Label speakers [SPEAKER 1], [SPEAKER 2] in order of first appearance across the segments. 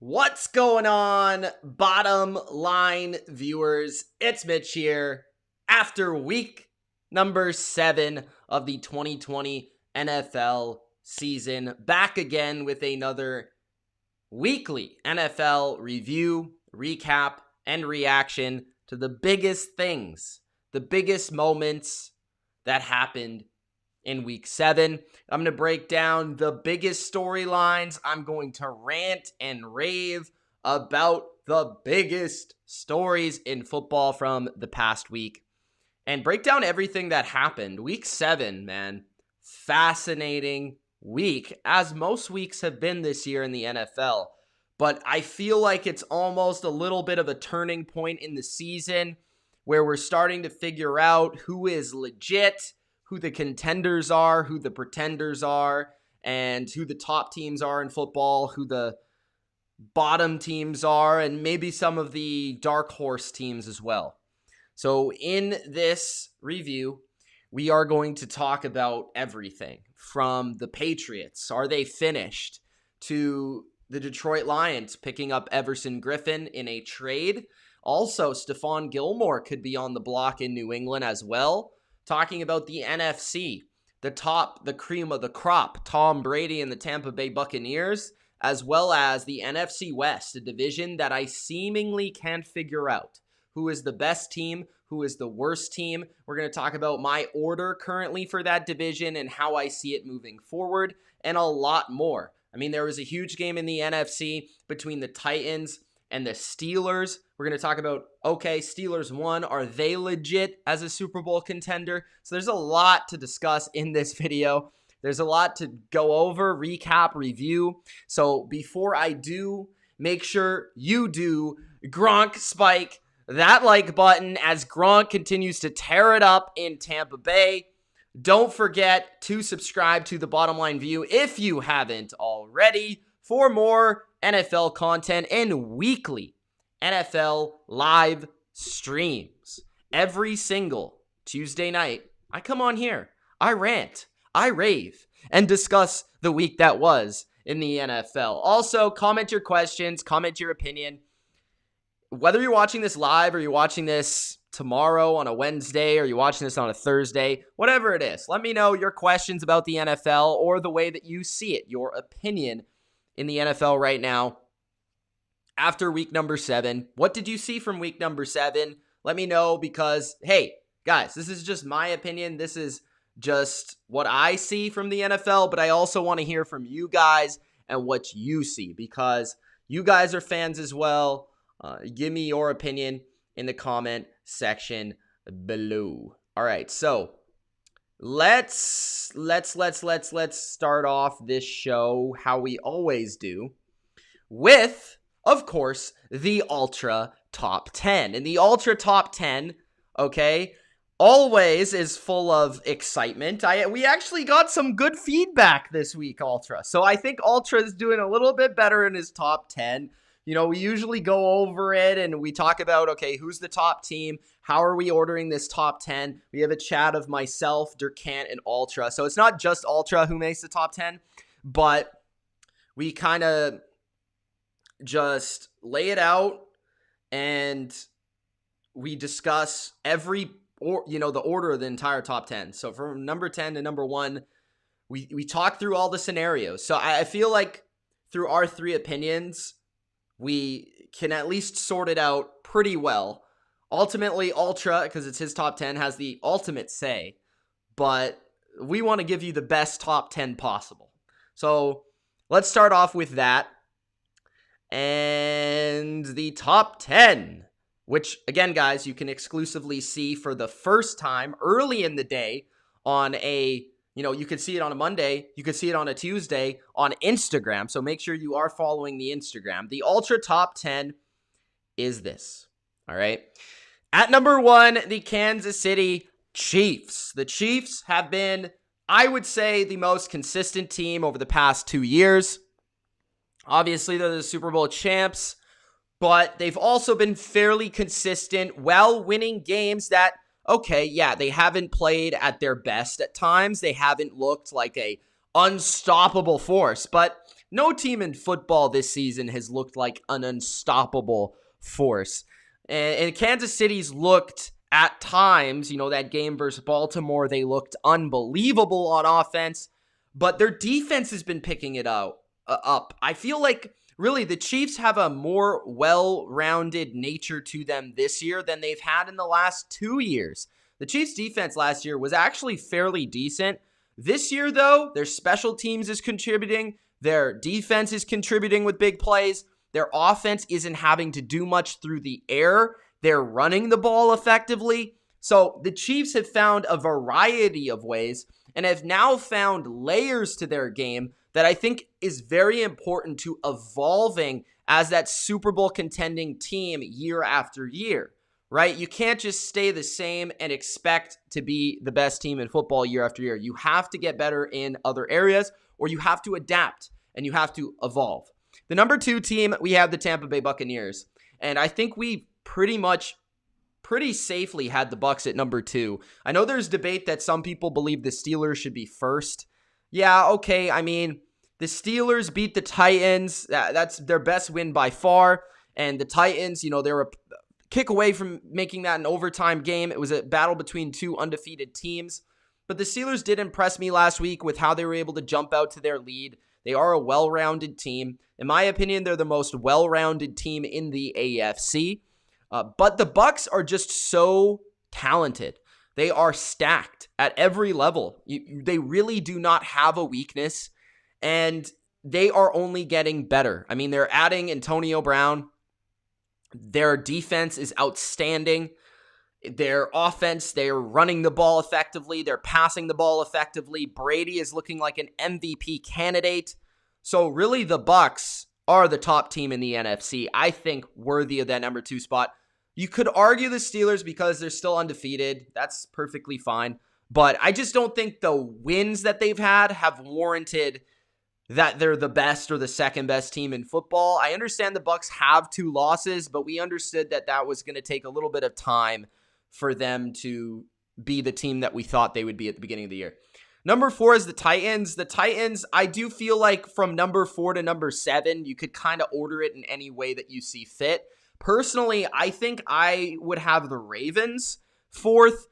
[SPEAKER 1] What's going on, bottom line viewers? It's Mitch here. After week number 7 of the 2020 NFL season, back again with another weekly NFL review, recap, and reaction to the biggest things, the biggest moments that happened in week 7. I'm going to break down the biggest storylines. I'm going to rant and rave about the biggest stories in football from the past week and break down everything that happened. Week 7, man, fascinating week, as most weeks have been this year in the NFL. But I feel like it's almost a little bit of a turning point in the season where we're starting to figure out who is legit, who the contenders are, who the pretenders are, and who the top teams are in football, who the bottom teams are, and maybe some of the dark horse teams as well. So in this review, we are going to talk about everything from the Patriots. Are they finished? To the Detroit Lions picking up Everson Griffin in a trade. Also, Stefan Gilmore could be on the block in New England as well. Talking about the NFC, the cream of the crop, Tom Brady and the Tampa Bay Buccaneers, as well as the NFC West, a division that I seemingly can't figure out. Who is the best team? Who is the worst team? We're going to talk about my order currently for that division and how I see it moving forward, and a lot more. I mean, there was a huge game in the NFC between the Titans and the Steelers. We're going to talk about, okay, Steelers won. Are they legit as a Super Bowl contender? So there's a lot to discuss in this video. There's a lot to go over, recap, review. So before I do, make sure you do Gronk spike that like button as Gronk continues to tear it up in Tampa Bay. Don't forget to subscribe to The Bottom Line View if you haven't already for more NFL content and weekly NFL live streams. Every single Tuesday night, I come on here, I rant, I rave, and discuss the week that was in the NFL. Also, comment your questions, comment your opinion. Whether you're watching this live or you're watching this tomorrow on a Wednesday or you're watching this on a Thursday, whatever it is, let me know your questions about the NFL or the way that you see it, your opinion in the NFL right now after week number 7. What did you see from week number 7? Let me know because, hey, guys, this is just my opinion. This is just what I see from the NFL, but I also want to hear from you guys and what you see because you guys are fans as well. Give me your opinion in the comment section below. All right, so let's start off this show how we always do with, of course, the Ultra Top 10. And the Ultra Top 10, okay, always is full of excitement. We actually got some good feedback this week, Ultra. So I think Ultra is doing a little bit better in his top 10. You know, we usually go over it and we talk about, okay, who's the top team? How are we ordering this top 10? We have a chat of myself, Durkant, and Ultra. So it's not just Ultra who makes the top 10, but we kind of just lay it out and we discuss the order of the entire top 10. So from number 10 to number 1, we talk through all the scenarios. So I feel like through our 3 opinions, we can at least sort it out pretty well. Ultimately, Ultra, because it's his top 10, has the ultimate say, but we want to give you the best top 10 possible. So let's start off with that. And the top 10, which, again, guys, you can exclusively see for the first time early in the day on you could see it on a Monday, you could see it on a Tuesday on Instagram, so make sure you are following the Instagram. The Ultra Top 10 is this, all right? At number 1, the Kansas City Chiefs. The Chiefs have been, I would say, the most consistent team over the past 2 years. Obviously, they're the Super Bowl champs, but they've also been fairly consistent while winning games that, okay, yeah, they haven't played at their best at times. They haven't looked like a unstoppable force, but no team in football this season has looked like an unstoppable force. And Kansas City's looked at times, that game versus Baltimore, they looked unbelievable on offense, but their defense has been picking it up. I feel like really the Chiefs have a more well-rounded nature to them this year than they've had in the last 2 years. The Chiefs' defense last year was actually fairly decent. This year, though, their special teams is contributing. Their defense is contributing with big plays. Their offense isn't having to do much through the air. They're running the ball effectively. So the Chiefs have found a variety of ways and have now found layers to their game that I think is very important to evolving as that Super Bowl contending team year after year, right? You can't just stay the same and expect to be the best team in football year after year. You have to get better in other areas, or you have to adapt and you have to evolve. The number 2 team, we have the Tampa Bay Buccaneers. And I think we pretty safely had the Bucs at number 2. I know there's debate that some people believe the Steelers should be first. Yeah, okay. I mean, the Steelers beat the Titans. That's their best win by far. And the Titans, they were a kick away from making that an overtime game. It was a battle between 2 undefeated teams. But the Steelers did impress me last week with how they were able to jump out to their lead. They are a well-rounded team. In my opinion, they're the most well-rounded team in the AFC. But the Bucs are just so talented. They are stacked at every level. They really do not have a weakness, and they are only getting better. I mean, they're adding Antonio Brown. Their defense is outstanding. Their offense, they're running the ball effectively. They're passing the ball effectively. Brady is looking like an MVP candidate. So really, the Bucs are the top team in the NFC. I think worthy of that number 2 spot. You could argue the Steelers because they're still undefeated. That's perfectly fine. But I just don't think the wins that they've had have warranted that they're the best or the second best team in football. I understand the Bucs have 2 losses, but we understood that was going to take a little bit of time for them to be the team that we thought they would be at the beginning of the year. Number 4 is the Titans. The Titans, I do feel like from number 4 to number 7, you could kind of order it in any way that you see fit. Personally, I think I would have the Ravens 4th.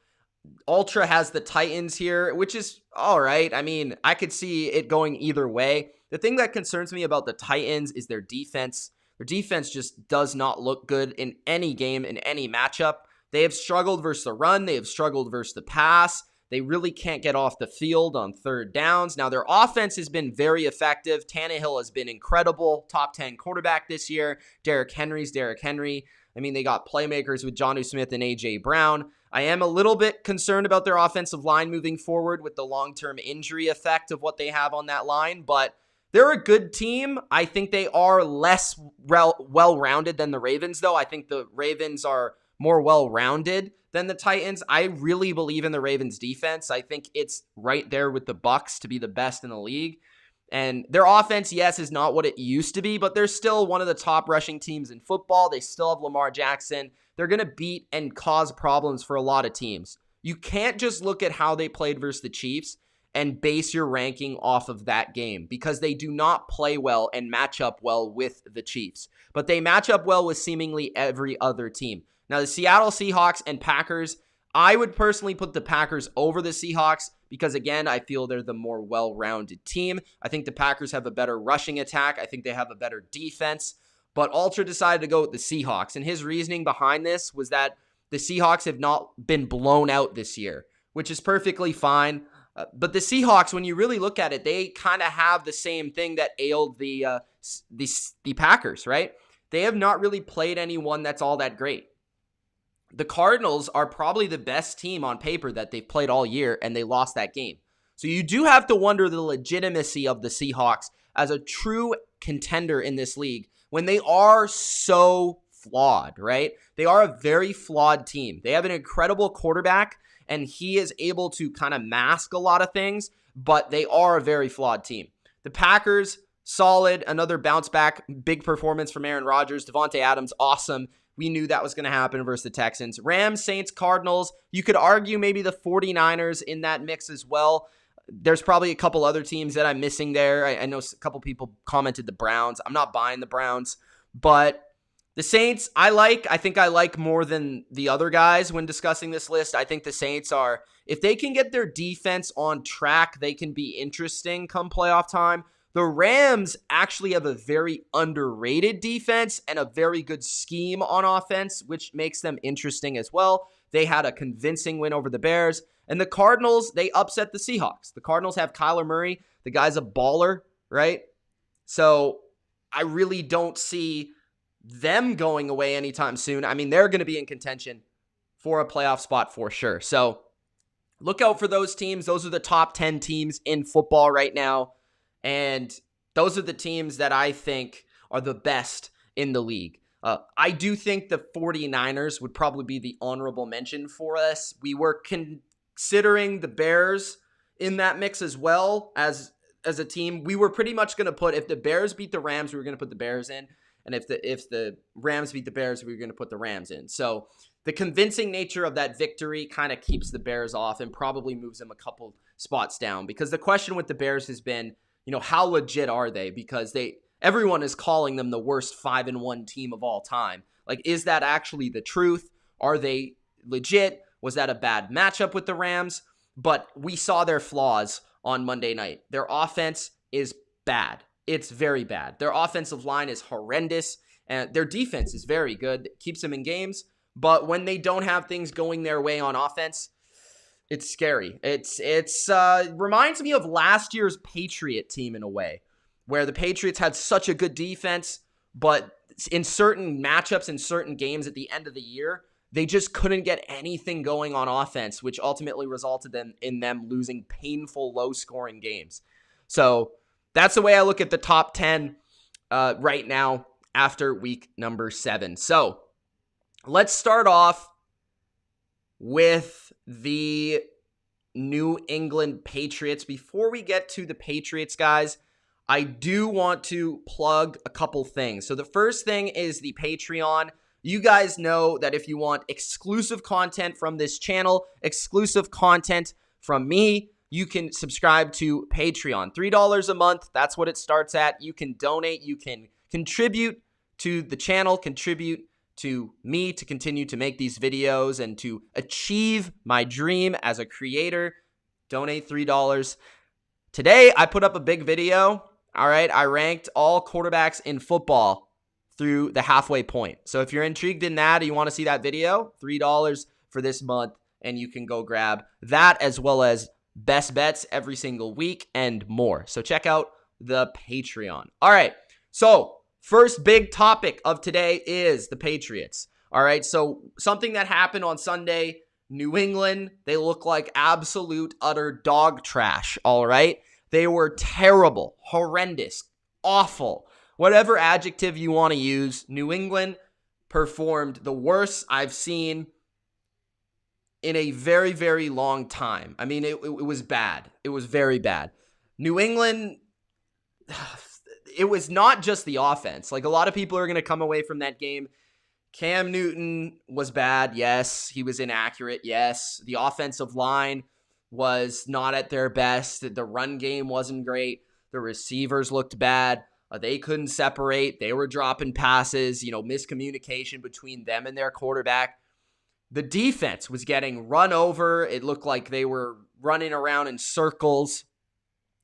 [SPEAKER 1] Ultra has the Titans here, which is all right. I mean, I could see it going either way. The thing that concerns me about the Titans is their defense. Their defense just does not look good in any game, in any matchup. They have struggled versus the run. They have struggled versus the pass. They really can't get off the field on third downs. Now, their offense has been very effective. Tannehill has been incredible. Top 10 quarterback this year. Derrick Henry's Derrick Henry. I mean, they got playmakers with Jonnu Smith and A.J. Brown. I am a little bit concerned about their offensive line moving forward with the long-term injury effect of what they have on that line, but they're a good team. I think they are less well-rounded than the Ravens, though. I think the Ravens are more well-rounded than the Titans. I really believe in the Ravens defense. I think it's right there with the Bucs to be the best in the league. And their offense, yes, is not what it used to be, but they're still one of the top rushing teams in football. They still have Lamar Jackson. They're going to beat and cause problems for a lot of teams. You can't just look at how they played versus the Chiefs and base your ranking off of that game because they do not play well and match up well with the Chiefs. But they match up well with seemingly every other team. Now, the Seattle Seahawks and Packers, I would personally put the Packers over the Seahawks because, again, I feel they're the more well-rounded team. I think the Packers have a better rushing attack. I think they have a better defense. But Ultra decided to go with the Seahawks, and his reasoning behind this was that the Seahawks have not been blown out this year, which is perfectly fine. But the Seahawks, when you really look at it, they kind of have the same thing that ailed the Packers, right? They have not really played anyone that's all that great. The Cardinals are probably the best team on paper that they've played all year, and they lost that game. So you do have to wonder the legitimacy of the Seahawks as a true contender in this league when they are so flawed, right? They are a very flawed team. They have an incredible quarterback, and he is able to kind of mask a lot of things, but they are a very flawed team. The Packers, solid, another bounce back, big performance from Aaron Rodgers. Devontae Adams, awesome. We knew that was going to happen versus the Texans. Rams, Saints, Cardinals. You could argue maybe the 49ers in that mix as well. There's probably a couple other teams that I'm missing there. I know a couple people commented the Browns. I'm not buying the Browns, but the Saints, I think I like more than the other guys when discussing this list. I think the Saints are, if they can get their defense on track, they can be interesting come playoff time. The Rams actually have a very underrated defense and a very good scheme on offense, which makes them interesting as well. They had a convincing win over the Bears. And the Cardinals, they upset the Seahawks. The Cardinals have Kyler Murray. The guy's a baller, right? So I really don't see them going away anytime soon. I mean, they're going to be in contention for a playoff spot for sure. So look out for those teams. Those are the top 10 teams in football right now. And those are the teams that I think are the best in the league. I do think the 49ers would probably be the honorable mention for us. We were considering the Bears in that mix as well as a team. We were pretty much going to put, if the Bears beat the Rams, we were going to put the Bears in. And if the Rams beat the Bears, we were going to put the Rams in. So the convincing nature of that victory kind of keeps the Bears off and probably moves them a couple spots down. Because the question with the Bears has been, how legit are they? Because everyone is calling them the worst 5-1 team of all time. Like, is that actually the truth? Are they legit? Was that a bad matchup with the Rams? But we saw their flaws on Monday night. Their offense is bad. It's very bad. Their offensive line is horrendous, and their defense is very good. It keeps them in games, but when they don't have things going their way on offense, it's scary. It's reminds me of last year's Patriot team in a way, where the Patriots had such a good defense, but in certain matchups, in certain games at the end of the year, they just couldn't get anything going on offense, which ultimately resulted in them losing painful, low-scoring games. So that's the way I look at the top 10 right now after week number 7. So let's start off with the New England Patriots. Before we get to the Patriots, guys, I do want to plug a couple things. So the first thing is the Patreon. You guys know that if you want exclusive content from this channel, exclusive content from me, you can subscribe to Patreon. $3 a month, that's what it starts at. You can donate, you can contribute to the channel, contribute to me to continue to make these videos and to achieve my dream as a creator. Donate $3. Today, I put up a big video. All right, I ranked all quarterbacks in football through the halfway point. So if you're intrigued in that, or you want to see that video, $3 for this month, and you can go grab that as well as best bets every single week and more. So check out the Patreon. All right, so first big topic of today is the Patriots. All right, so something that happened on Sunday, New England, they look like absolute utter dog trash, all right? They were terrible, horrendous, awful, whatever adjective you want to use. New England performed the worst I've seen in a very, very long time. I mean, it was bad. It was very bad. New England, it was not just the offense. Like, a lot of people are going to come away from that game. Cam Newton was bad. Yes. He was inaccurate. Yes. The offensive line was not at their best. The run game wasn't great. The receivers looked bad. They couldn't separate. They were dropping passes, miscommunication between them and their quarterback. The defense was getting run over. It looked like they were running around in circles.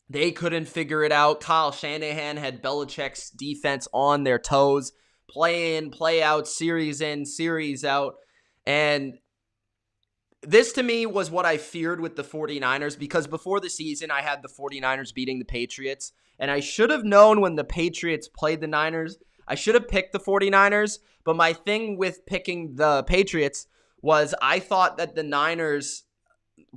[SPEAKER 1] They couldn't figure it out. Kyle Shanahan had Belichick's defense on their toes, play in, play out, series in, series out. And this to me was what I feared with the 49ers, because before the season, I had the 49ers beating the Patriots. And I should have known when the Patriots played the Niners, I should have picked the 49ers. But my thing with picking the Patriots was I thought that the Niners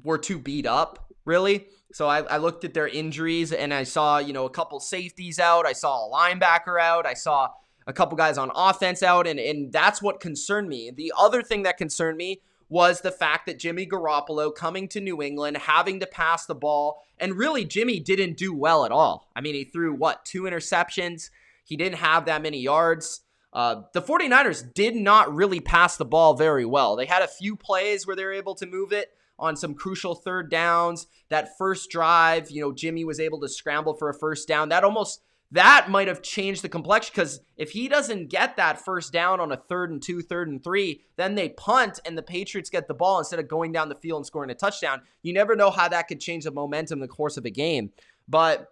[SPEAKER 1] were too beat up, really. So I looked at their injuries and I saw, a couple safeties out. I saw a linebacker out. I saw a couple guys on offense out. And that's what concerned me. The other thing that concerned me was the fact that Jimmy Garoppolo coming to New England, having to pass the ball. And really, Jimmy didn't do well at all. I mean, he threw, 2 interceptions. He didn't have that many yards. The 49ers did not really pass the ball very well. They had a few plays where they were able to move it on some crucial third downs. That first drive, Jimmy was able to scramble for a first down. That might have changed the complexion, because if he doesn't get that first down on a 3rd and 2, 3rd and 3, then they punt and the Patriots get the ball instead of going down the field and scoring a touchdown. You never know how that could change the momentum in the course of a game. But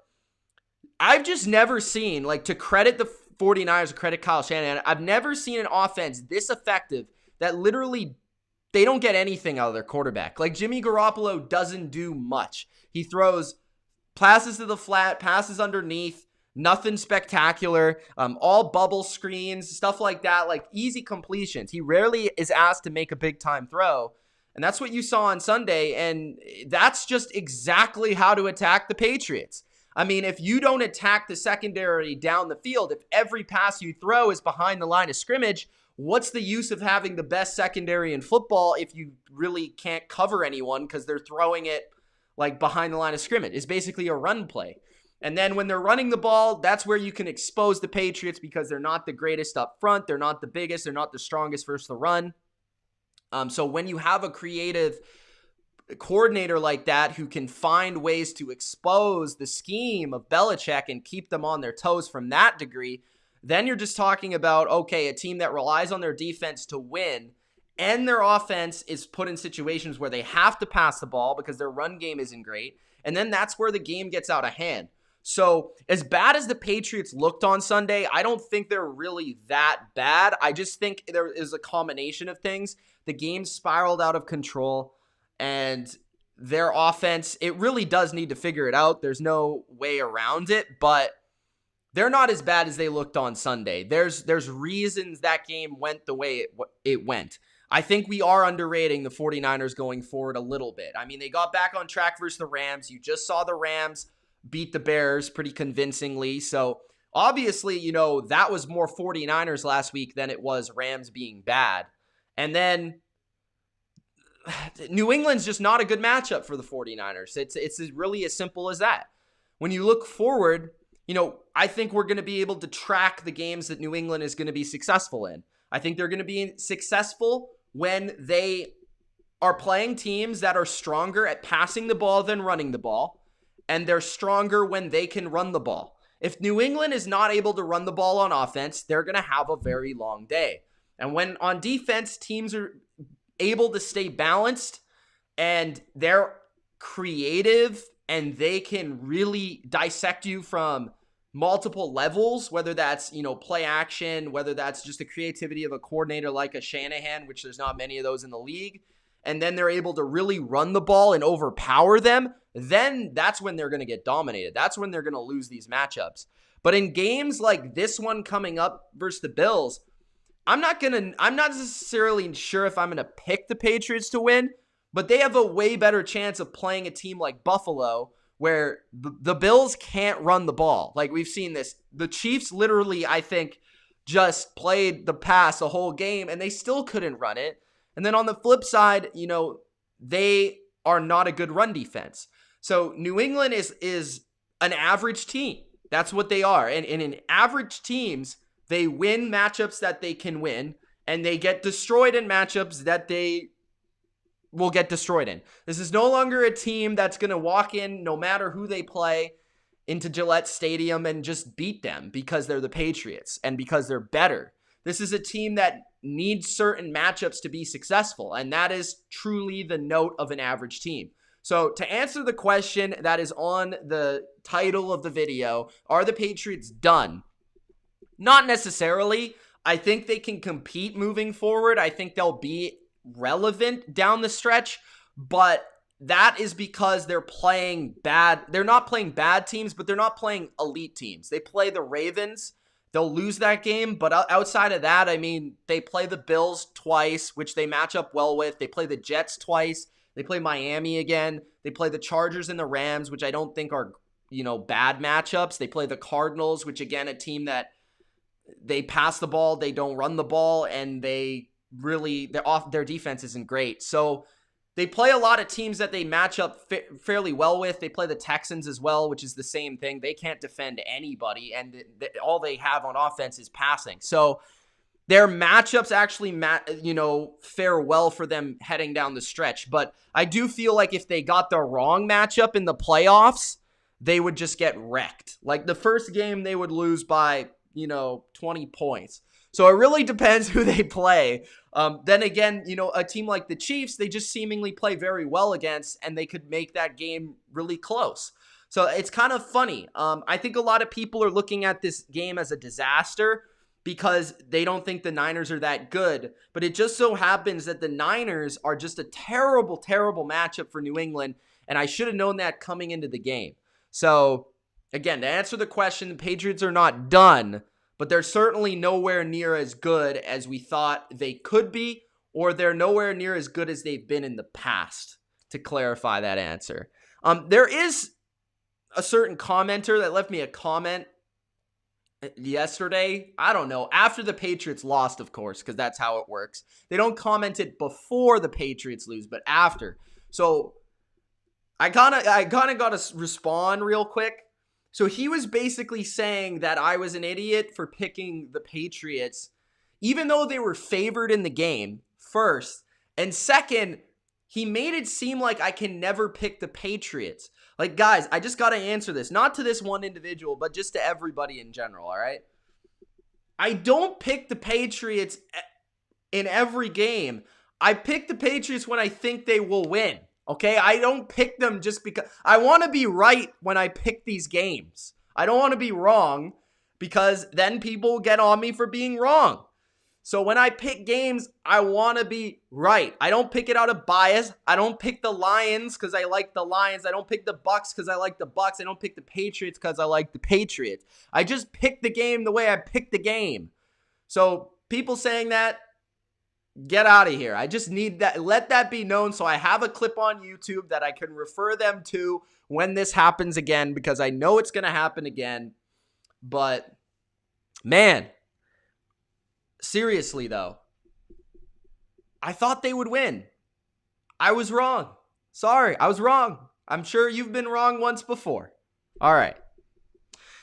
[SPEAKER 1] I've just never seen, to credit the 49ers, credit Kyle Shanahan, I've never seen an offense this effective that literally they don't get anything out of their quarterback. Jimmy Garoppolo doesn't do much. He throws passes to the flat, passes underneath, nothing spectacular, all bubble screens, stuff like that, easy completions. He rarely is asked to make a big-time throw, and that's what you saw on Sunday, and that's just exactly how to attack the Patriots. I mean, if you don't attack the secondary down the field, if every pass you throw is behind the line of scrimmage, what's the use of having the best secondary in football if you really can't cover anyone because they're throwing it behind the line of scrimmage? It's basically a run play. And then when they're running the ball, that's where you can expose the Patriots, because they're not the greatest up front. They're not the biggest. They're not the strongest versus the run. So when you have a creative coordinator like that who can find ways to expose the scheme of Belichick and keep them on their toes from that degree, then you're just talking about, okay, a team that relies on their defense to win, and their offense is put in situations where they have to pass the ball because their run game isn't great. And then that's where the game gets out of hand. So as bad as the Patriots looked on Sunday, I don't think they're really that bad. I just think there is a combination of things. The game spiraled out of control, and their offense, it really does need to figure it out. There's no way around it, but they're not as bad as they looked on Sunday. There's reasons that game went the way it went. I think we are underrating the 49ers going forward a little bit. I mean, they got back on track versus the Rams. You just saw the Rams beat the Bears pretty convincingly. So obviously, that was more 49ers last week than it was Rams being bad. And then New England's just not a good matchup for the 49ers. It's really as simple as that. When you look forward, I think we're going to be able to track the games that New England is going to be successful in. I think they're going to be successful when they are playing teams that are stronger at passing the ball than running the ball, and they're stronger when they can run the ball. If New England is not able to run the ball on offense, they're going to have a very long day. And when on defense, teams are able to stay balanced and they're creative and they can really dissect you from multiple levels, whether that's, play action, whether that's just the creativity of a coordinator like a Shanahan, which there's not many of those in the league, and then they're able to really run the ball and overpower them, then that's when they're going to get dominated. That's when they're going to lose these matchups. But in games like this one coming up versus the Bills, I'm not necessarily sure if I'm going to pick the Patriots to win, but they have a way better chance of playing a team like Buffalo, where the Bills can't run the ball. We've seen this. The Chiefs literally, I think, just played the pass the whole game, and they still couldn't run it. And then on the flip side, they are not a good run defense. So New England is an average team. That's what they are. And in average teams, they win matchups that they can win, and they get destroyed in matchups that they will get destroyed in. This is no longer a team that's going to walk in, no matter who they play, into Gillette Stadium and just beat them because they're the Patriots and because they're better. This is a team that needs certain matchups to be successful, and that is truly the note of an average team. So to answer the question that is on the title of the video, are the Patriots done? Not necessarily. I think they can compete moving forward. I think they'll be relevant down the stretch, but that is because they're playing bad. They're not playing bad teams, but they're not playing elite teams. They play the Ravens. They'll lose that game, but outside of that, I mean, they play the Bills twice, which they match up well with. They play the Jets twice. They play Miami again. They play the Chargers and the Rams, which I don't think are, bad matchups. They play the Cardinals, which again, a team that they pass the ball, they don't run the ball, and their defense isn't great. So they play a lot of teams that they match up fairly well with. They play the Texans as well, which is the same thing. They can't defend anybody, and all they have on offense is passing. So their matchups actually, fare well for them heading down the stretch. But I do feel like if they got the wrong matchup in the playoffs, they would just get wrecked. Like the first game, they would lose by, 20 points. So it really depends who they play. Then again, a team like the Chiefs, they just seemingly play very well against, and they could make that game really close. So it's kind of funny. I think a lot of people are looking at this game as a disaster because they don't think the Niners are that good. But it just so happens that the Niners are just a terrible, terrible matchup for New England, and I should have known that coming into the game. So, again, to answer the question, the Patriots are not done, but they're certainly nowhere near as good as we thought they could be, or they're nowhere near as good as they've been in the past, to clarify that answer. There is a certain commenter that left me a comment yesterday. I don't know. After the Patriots lost, of course, because that's how it works. They don't comment it before the Patriots lose, but after. So I kind of got to respond real quick. So he was basically saying that I was an idiot for picking the Patriots, even though they were favored in the game, first. And second, he made it seem like I can never pick the Patriots. Like, guys, I just got to answer this. Not to this one individual, but just to everybody in general, all right? I don't pick the Patriots in every game. I pick the Patriots when I think they will win. Okay, I don't pick them just because I want to be right when I pick these games. I don't want to be wrong because then people get on me for being wrong. So when I pick games, I want to be right. I don't pick it out of bias. I don't pick the Lions because I like the Lions. I don't pick the Bucks because I like the Bucks. I don't pick the Patriots because I like the Patriots. I just pick the game the way I pick the game. So people saying that, get out of here. I just need that. Let that be known so I have a clip on YouTube that I can refer them to when this happens again, because I know it's going to happen again. But, man, seriously, though, I thought they would win. I was wrong. Sorry, I was wrong. I'm sure you've been wrong once before. All right.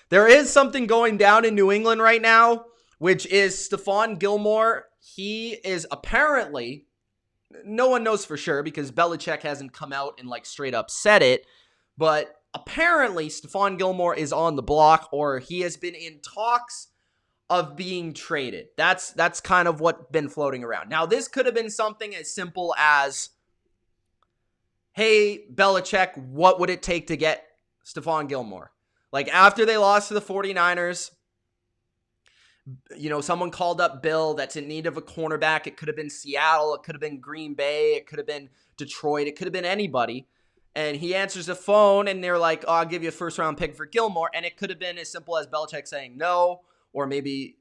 [SPEAKER 1] There is something going down in New England right now, which is Stefan Gilmore. He is apparently, no one knows for sure because Belichick hasn't come out and straight up said it, but apparently Stefan Gilmore is on the block, or he has been in talks of being traded. That's kind of what's been floating around. Now, this could have been something as simple as, hey, Belichick, what would it take to get Stefan Gilmore? Like, after they lost to the 49ers, someone called up Bill that's in need of a cornerback. It could have been Seattle. It could have been Green Bay. It could have been Detroit. It could have been anybody. And he answers the phone, and they're like, oh, I'll give you a first-round pick for Gilmore. And it could have been as simple as Belichick saying no, or maybe,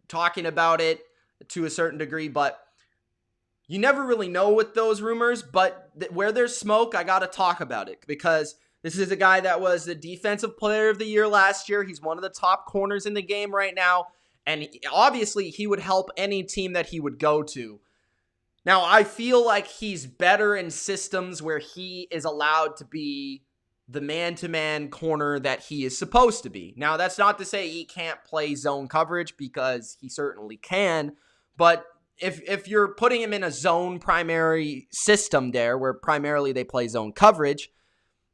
[SPEAKER 1] talking about it to a certain degree. But you never really know with those rumors. But where there's smoke, I got to talk about it, because this is a guy that was the defensive player of the year last year. He's one of the top corners in the game right now. And obviously, he would help any team that he would go to. Now, I feel like he's better in systems where he is allowed to be the man-to-man corner that he is supposed to be. Now, that's not to say he can't play zone coverage, because he certainly can. But if you're putting him in a zone primary system there, where primarily they play zone coverage,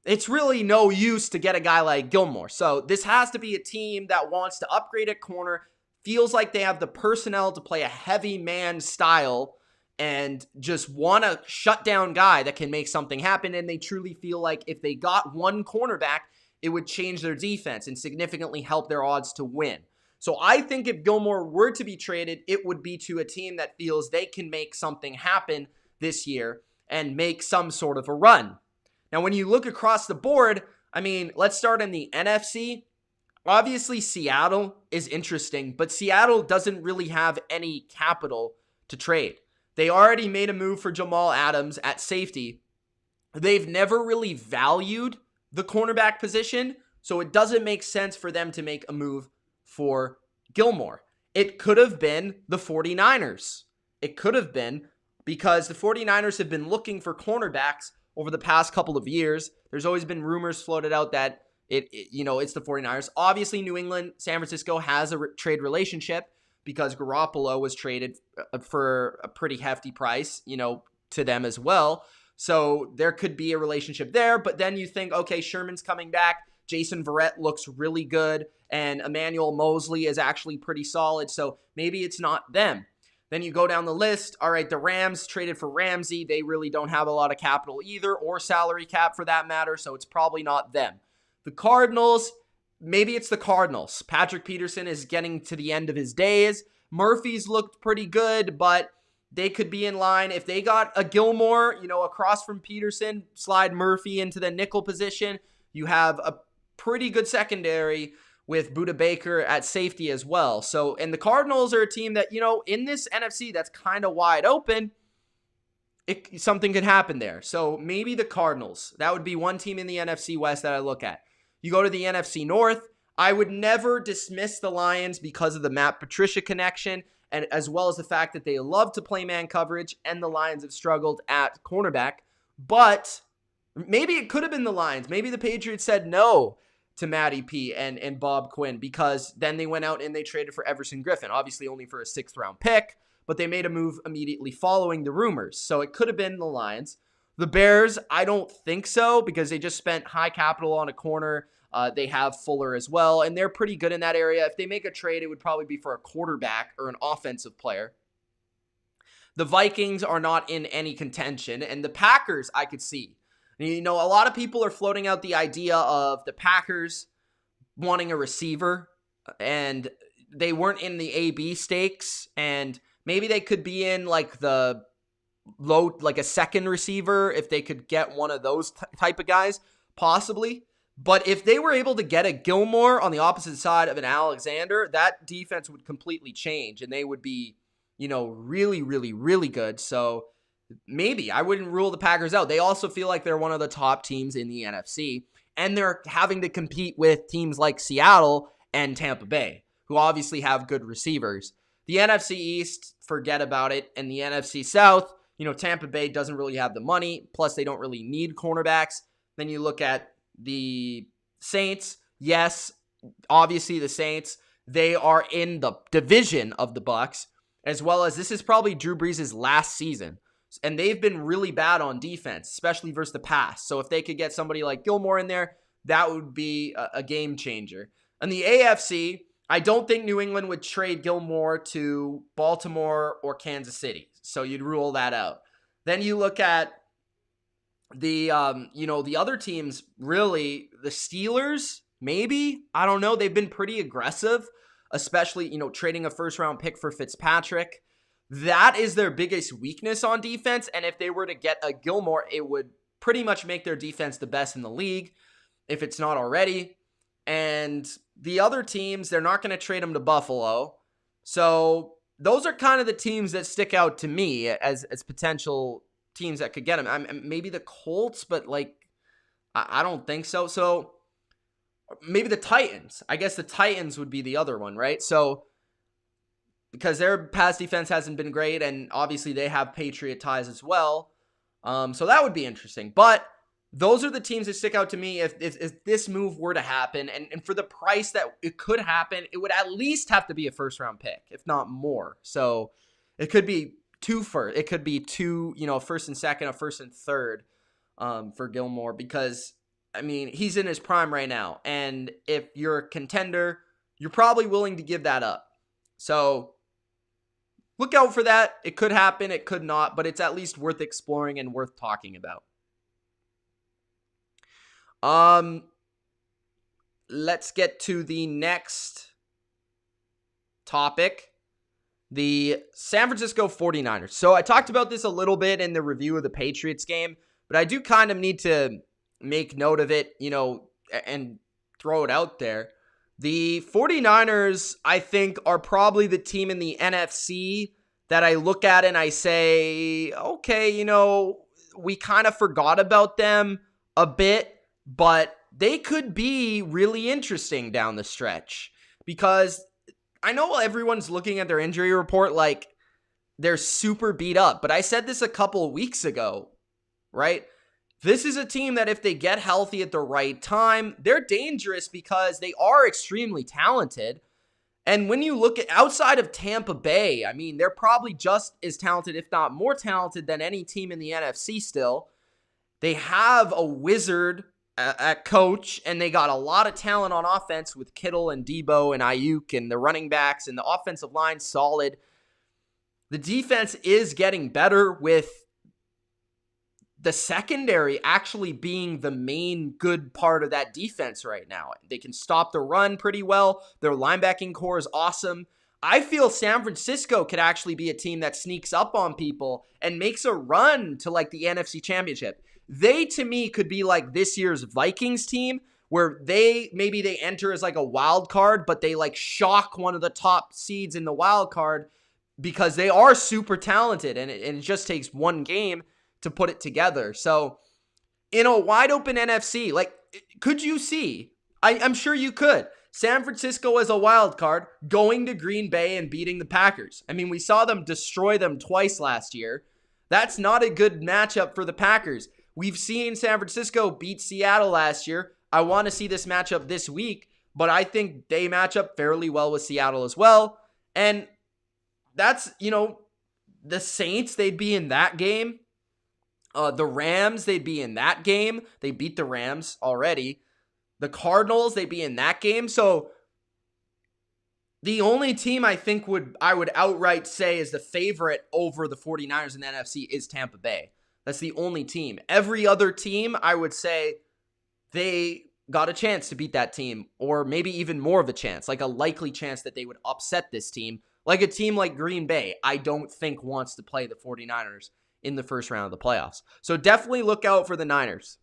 [SPEAKER 1] it's really no use to get a guy like Gilmore. So this has to be a team that wants to upgrade at corner, feels like they have the personnel to play a heavy man style, and just want a shutdown guy that can make something happen. And they truly feel like if they got one cornerback, it would change their defense and significantly help their odds to win. So I think if Gilmore were to be traded, it would be to a team that feels they can make something happen this year and make some sort of a run. Now, when you look across the board, let's start in the NFC. Obviously, Seattle is interesting, but Seattle doesn't really have any capital to trade. They already made a move for Jamal Adams at safety. They've never really valued the cornerback position, so it doesn't make sense for them to make a move for Gilmore. It could have been the 49ers. It could have been, because the 49ers have been looking for cornerbacks over the past couple of years. There's always been rumors floated out that it's the 49ers. Obviously, New England, San Francisco has a trade relationship. because Garoppolo was traded for a pretty hefty price, to them as well. So there could be a relationship there. But then you think, okay, Sherman's coming back. Jason Verrett looks really good. And Emmanuel Mosley is actually pretty solid. So maybe it's not them. Then you go down the list. All right, the Rams traded for Ramsey. They really don't have a lot of capital either, or salary cap for that matter. So it's probably not them. The Cardinals, maybe it's the Cardinals. Patrick Peterson is getting to the end of his days. Murphy's looked pretty good, but they could be in line. If they got a Gilmore, across from Peterson, slide Murphy into the nickel position, you have a pretty good secondary with Budda Baker at safety as well. So, and the Cardinals are a team that, in this NFC that's kind of wide open, something could happen there. So maybe the Cardinals. That would be one team in the NFC West that I look at. You go to the NFC North. I would never dismiss the Lions because of the Matt Patricia connection, and as well as the fact that they love to play man coverage, and the Lions have struggled at cornerback. But maybe it could have been the Lions. Maybe the Patriots said no to Matty P and Bob Quinn, because then they went out and they traded for Everson Griffin, obviously only for a 6th-round pick, but they made a move immediately following the rumors. So it could have been the Lions. The Bears, I don't think so, because they just spent high capital on a corner. They have Fuller as well, and they're pretty good in that area. If they make a trade, it would probably be for a quarterback or an offensive player. The Vikings are not in any contention, and the Packers I could see. A lot of people are floating out the idea of the Packers wanting a receiver, and they weren't in the AB stakes, and maybe they could be in like the low, like a second receiver if they could get one of those type of guys, possibly. But if they were able to get a Gilmore on the opposite side of an Alexander, that defense would completely change, and they would be, really, really, really good. So maybe I wouldn't rule the Packers out. They also feel like they're one of the top teams in the NFC, and they're having to compete with teams like Seattle and Tampa Bay, who obviously have good receivers. The NFC East, forget about it. And the NFC South, Tampa Bay doesn't really have the money. Plus, they don't really need cornerbacks. Then you look at the Saints. Yes, obviously the Saints, they are in the division of the Bucs, as well as this is probably Drew Brees' last season. And they've been really bad on defense, especially versus the pass. So if they could get somebody like Gilmore in there, that would be a game changer. And the AFC, I don't think New England would trade Gilmore to Baltimore or Kansas City. So you'd rule that out. Then you look at the other teams, really, the Steelers, maybe. I don't know. They've been pretty aggressive, especially, trading a 1st-round pick for Fitzpatrick. That is their biggest weakness on defense, and if they were to get a Gilmore, it would pretty much make their defense the best in the league, if it's not already. And the other teams, they're not going to trade them to Buffalo. So those are kind of the teams that stick out to me as potential teams that could get them. Maybe the Colts, but I don't think so. So maybe the Titans. I guess the Titans would be the other one, right? So because their pass defense hasn't been great, and obviously they have Patriot ties as well. So that would be interesting. But those are the teams that stick out to me if this move were to happen. And for the price that it could happen, it would at least have to be a 1st-round pick, if not more. So it could be two, a 1st and 2nd, a 1st and 3rd for Gilmore, because, he's in his prime right now. And if you're a contender, you're probably willing to give that up. So look out for that. It could happen, it could not, but it's at least worth exploring and worth talking about. Let's get to the next topic. The San Francisco 49ers. So I talked about this a little bit in the review of the Patriots game, but I do kind of need to make note of it, and throw it out there. The 49ers, I think, are probably the team in the NFC that I look at and I say, okay, we kind of forgot about them a bit, but they could be really interesting down the stretch, because I know everyone's looking at their injury report like they're super beat up, but I said this a couple of weeks ago, right? This is a team that if they get healthy at the right time, they're dangerous because they are extremely talented. And when you look at outside of Tampa Bay, I mean, they're probably just as talented, if not more talented, than any team in the NFC still. They have a wizard at coach, and they got a lot of talent on offense with Kittle and Debo and Ayuk and the running backs, and the offensive line solid. The defense is getting better with the secondary actually being the main good part of that defense right now. They can stop the run pretty well. Their linebacking core is awesome. I feel San Francisco could actually be a team that sneaks up on people and makes a run to like the NFC Championship. They, to me, could be like this year's Vikings team where maybe they enter as like a wild card, but they like shock one of the top seeds in the wild card because they are super talented, and it just takes one game to put it together. So in a wide open NFC, like, could you see, I'm sure you could, San Francisco as a wild card going to Green Bay and beating the Packers? I mean, we saw them destroy them twice last year. That's not a good matchup for the Packers. We've seen San Francisco beat Seattle last year. I want to see this matchup this week, but I think they match up fairly well with Seattle as well. And that's, the Saints, they'd be in that game. The Rams, they'd be in that game. They beat the Rams already. The Cardinals, they'd be in that game. So the only team I think I would outright say is the favorite over the 49ers in the NFC is Tampa Bay. That's the only team. Every other team, I would say they got a chance to beat that team, or maybe even more of a chance, like a likely chance that they would upset this team. Like a team like Green Bay, I don't think wants to play the 49ers in the first round of the playoffs. So definitely look out for the Niners.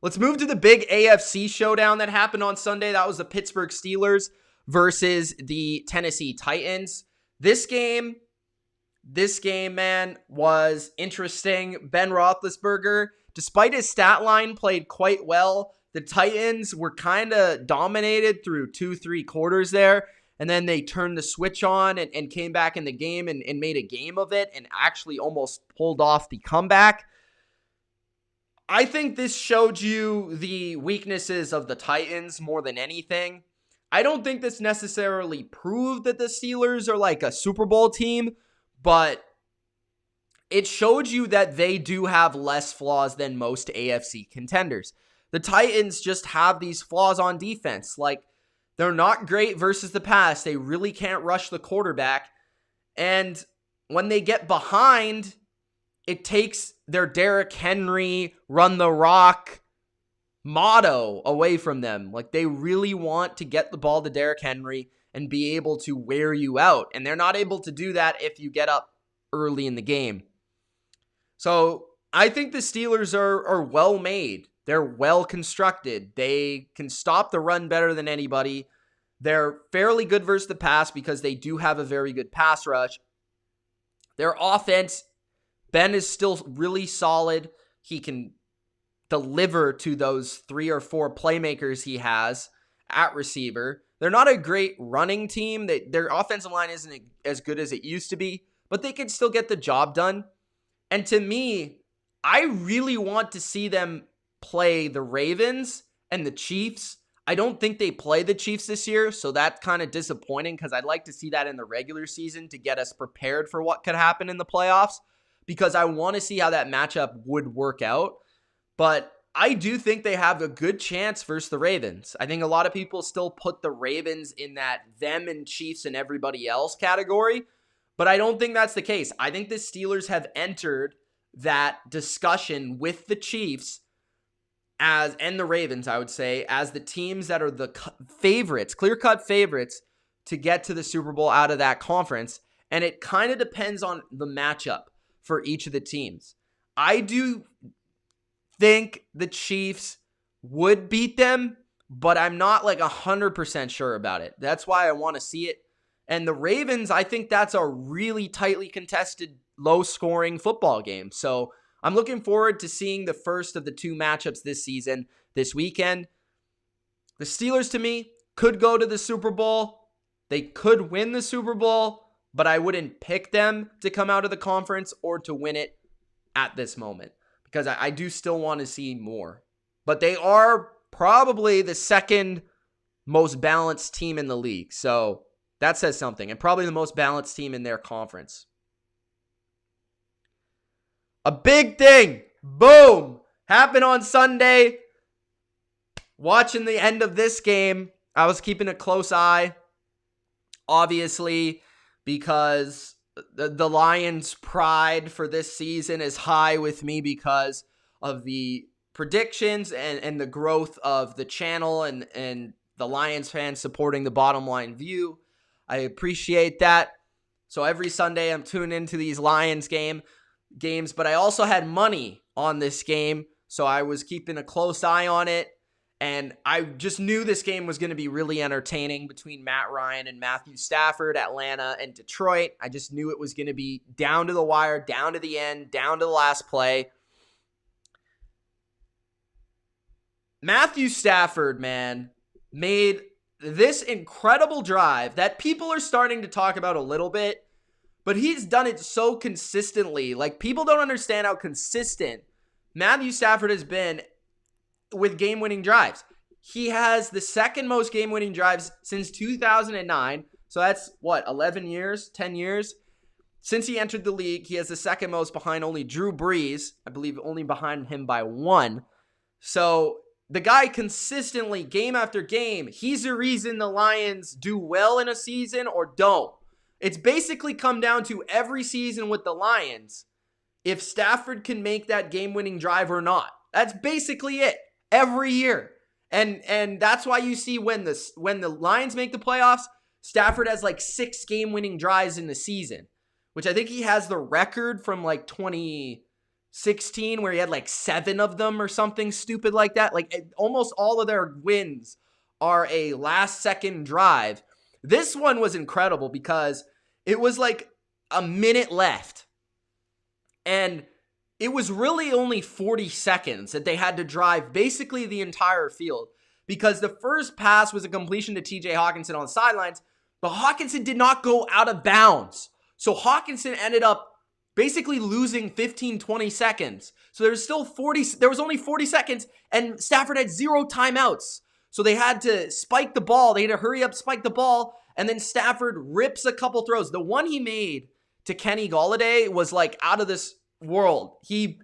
[SPEAKER 1] Let's move to the big AFC showdown that happened on Sunday. That was the Pittsburgh Steelers versus the Tennessee Titans. This game, man, was interesting. Ben Roethlisberger, despite his stat line, played quite well. The Titans were kind of dominated through 2-3 quarters there. And then they turned the switch on and came back in the game and made a game of it and actually almost pulled off the comeback. I think this showed you the weaknesses of the Titans more than anything. I don't think this necessarily proved that the Steelers are like a Super Bowl team, but it showed you that they do have less flaws than most AFC contenders. The Titans just have these flaws on defense. Like, they're not great versus the pass. They really can't rush the quarterback. And when they get behind, it takes their Derrick Henry, run the rock motto away from them. Like, they really want to get the ball to Derrick Henry and be able to wear you out. And they're not able to do that if you get up early in the game. So I think the Steelers are well made. They're well constructed. They can stop the run better than anybody. They're fairly good versus the pass because they do have a very good pass rush. Their offense, Ben is still really solid. He can deliver to those 3 or 4 playmakers he has at receiver. They're not a great running team. Their offensive line isn't as good as it used to be, but they can still get the job done. And to me, I really want to see them play the Ravens and the Chiefs. I don't think they play the Chiefs this year, so that's kind of disappointing because I'd like to see that in the regular season to get us prepared for what could happen in the playoffs, because I want to see how that matchup would work out. But I do think they have a good chance versus the Ravens. I think a lot of people still put the Ravens in that them and Chiefs and everybody else category, but I don't think that's the case. I think the Steelers have entered that discussion with the Chiefs and the Ravens, I would say, as the teams that are the favorites, clear-cut favorites to get to the Super Bowl out of that conference. And it kind of depends on the matchup for each of the teams. I do think the Chiefs would beat them, but I'm not like 100% sure about it. That's why I want to see it. And the Ravens, I think that's a really tightly contested, low-scoring football game. So I'm looking forward to seeing the first of the 2 matchups this season, this weekend. The Steelers, to me, could go to the Super Bowl. They could win the Super Bowl, but I wouldn't pick them to come out of the conference or to win it at this moment, because I do still want to see more. But they are probably the second most balanced team in the league. So that says something. And probably the most balanced team in their conference. A big thing, boom, happened on Sunday. Watching the end of this game, I was keeping a close eye, obviously, because the Lions' pride for this season is high with me because of the predictions and the growth of the channel and the Lions fans supporting the Bottom Line View. I appreciate that. So every Sunday I'm tuning into these Lions games, but I also had money on this game, so I was keeping a close eye on it, and I just knew this game was going to be really entertaining between Matt Ryan and Matthew Stafford, Atlanta and Detroit. I just knew it was going to be down to the wire, down to the end, down to the last play. Matthew Stafford, man, made this incredible drive that people are starting to talk about a little bit, but he's done it so consistently. Like, people don't understand how consistent Matthew Stafford has been with game-winning drives. He has the second most game-winning drives since 2009. So that's, 11 years, 10 years? Since he entered the league, he has the second most behind only Drew Brees. I believe only behind him by 1. So the guy consistently, game after game, he's the reason the Lions do well in a season or don't. It's basically come down to every season with the Lions, if Stafford can make that game-winning drive or not. That's basically it. Every year. And that's why you see when the Lions make the playoffs, Stafford has like 6 game-winning drives in the season, which I think he has the record from like 2016 where he had like 7 of them or something stupid like that. Like, almost all of their wins are a last-second drive. This one was incredible because it was like a minute left. And it was really only 40 seconds that they had to drive basically the entire field, because the first pass was a completion to TJ Hawkinson on the sidelines, but Hawkinson did not go out of bounds. So Hawkinson ended up basically losing 15, 20 seconds. So there was only 40 seconds, and Stafford had 0 timeouts. So they had to spike the ball. They had to hurry up, spike the ball, and then Stafford rips a couple throws. The one he made to Kenny Golladay was like out of this world. He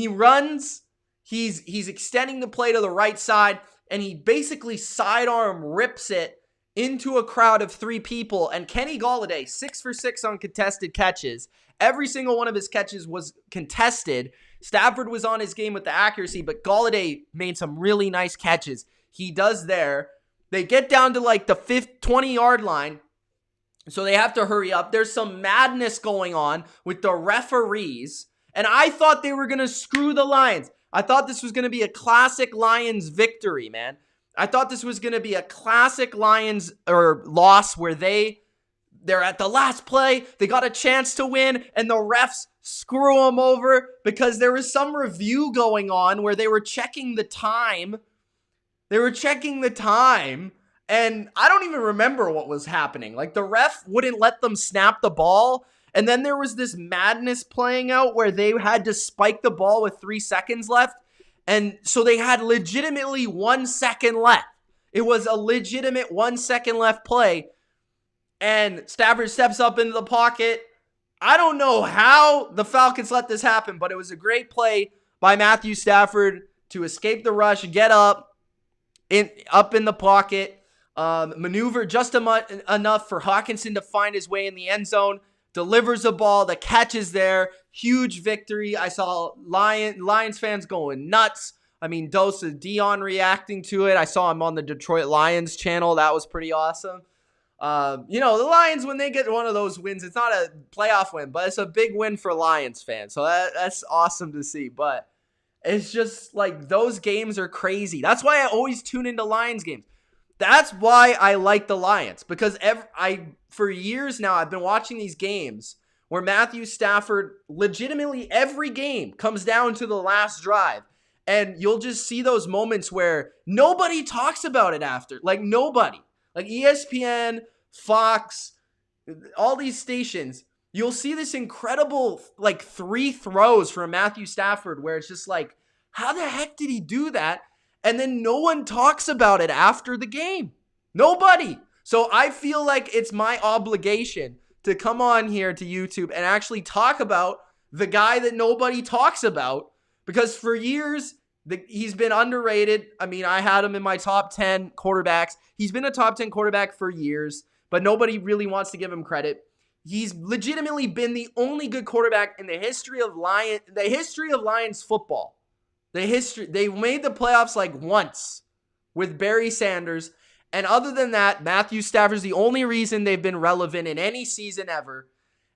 [SPEAKER 1] runs, he's extending the play to the right side, and he basically sidearm rips it into a crowd of 3 people. And Kenny Golladay, 6 for 6 on contested catches. Every single one of his catches was contested. Stafford was on his game with the accuracy, but Golladay made some really nice catches. He does there. They get down to like the 20-yard line, so they have to hurry up. There's some madness going on with the referees, and I thought they were going to screw the Lions. I thought this was going to be a classic Lions victory, man. I thought this was going to be a classic Lions loss where they're at the last play, they got a chance to win, and the refs screw them over because there was some review going on where they were checking the time. And I don't even remember what was happening. Like, the ref wouldn't let them snap the ball. And then there was this madness playing out where they had to spike the ball with 3 seconds left. And so they had legitimately 1 second left. It was a legitimate 1 second left play. And Stafford steps up into the pocket. I don't know how the Falcons let this happen, but it was a great play by Matthew Stafford to escape the rush, get up in the pocket, maneuver just enough for Hawkinson to find his way in the end zone, delivers the ball, the catch is there, huge victory. I saw Lions fans going nuts. I mean, dose of Dion reacting to it. I saw him on the Detroit Lions channel. That was pretty awesome. The Lions, when they get one of those wins, it's not a playoff win, but it's a big win for Lions fans. So that's awesome to see. But it's just like, those games are crazy. That's why I always tune into Lions games. That's why I like the Lions, because for years now, I've been watching these games where Matthew Stafford, legitimately every game comes down to the last drive. And you'll just see those moments where nobody talks about it after. Like, nobody. Like ESPN, Fox, all these stations, you'll see this incredible, like, 3 throws from Matthew Stafford where it's just like, how the heck did he do that? And then no one talks about it after the game. Nobody. So I feel like it's my obligation to come on here to YouTube and actually talk about the guy that nobody talks about, because for years he's been underrated. I mean, I had him in my top 10 quarterbacks. He's been a top 10 quarterback for years, but nobody really wants to give him credit. He's legitimately been the only good quarterback in the history of Lions football. They made the playoffs like once with Barry Sanders. And other than that, Matthew Stafford's the only reason they've been relevant in any season ever.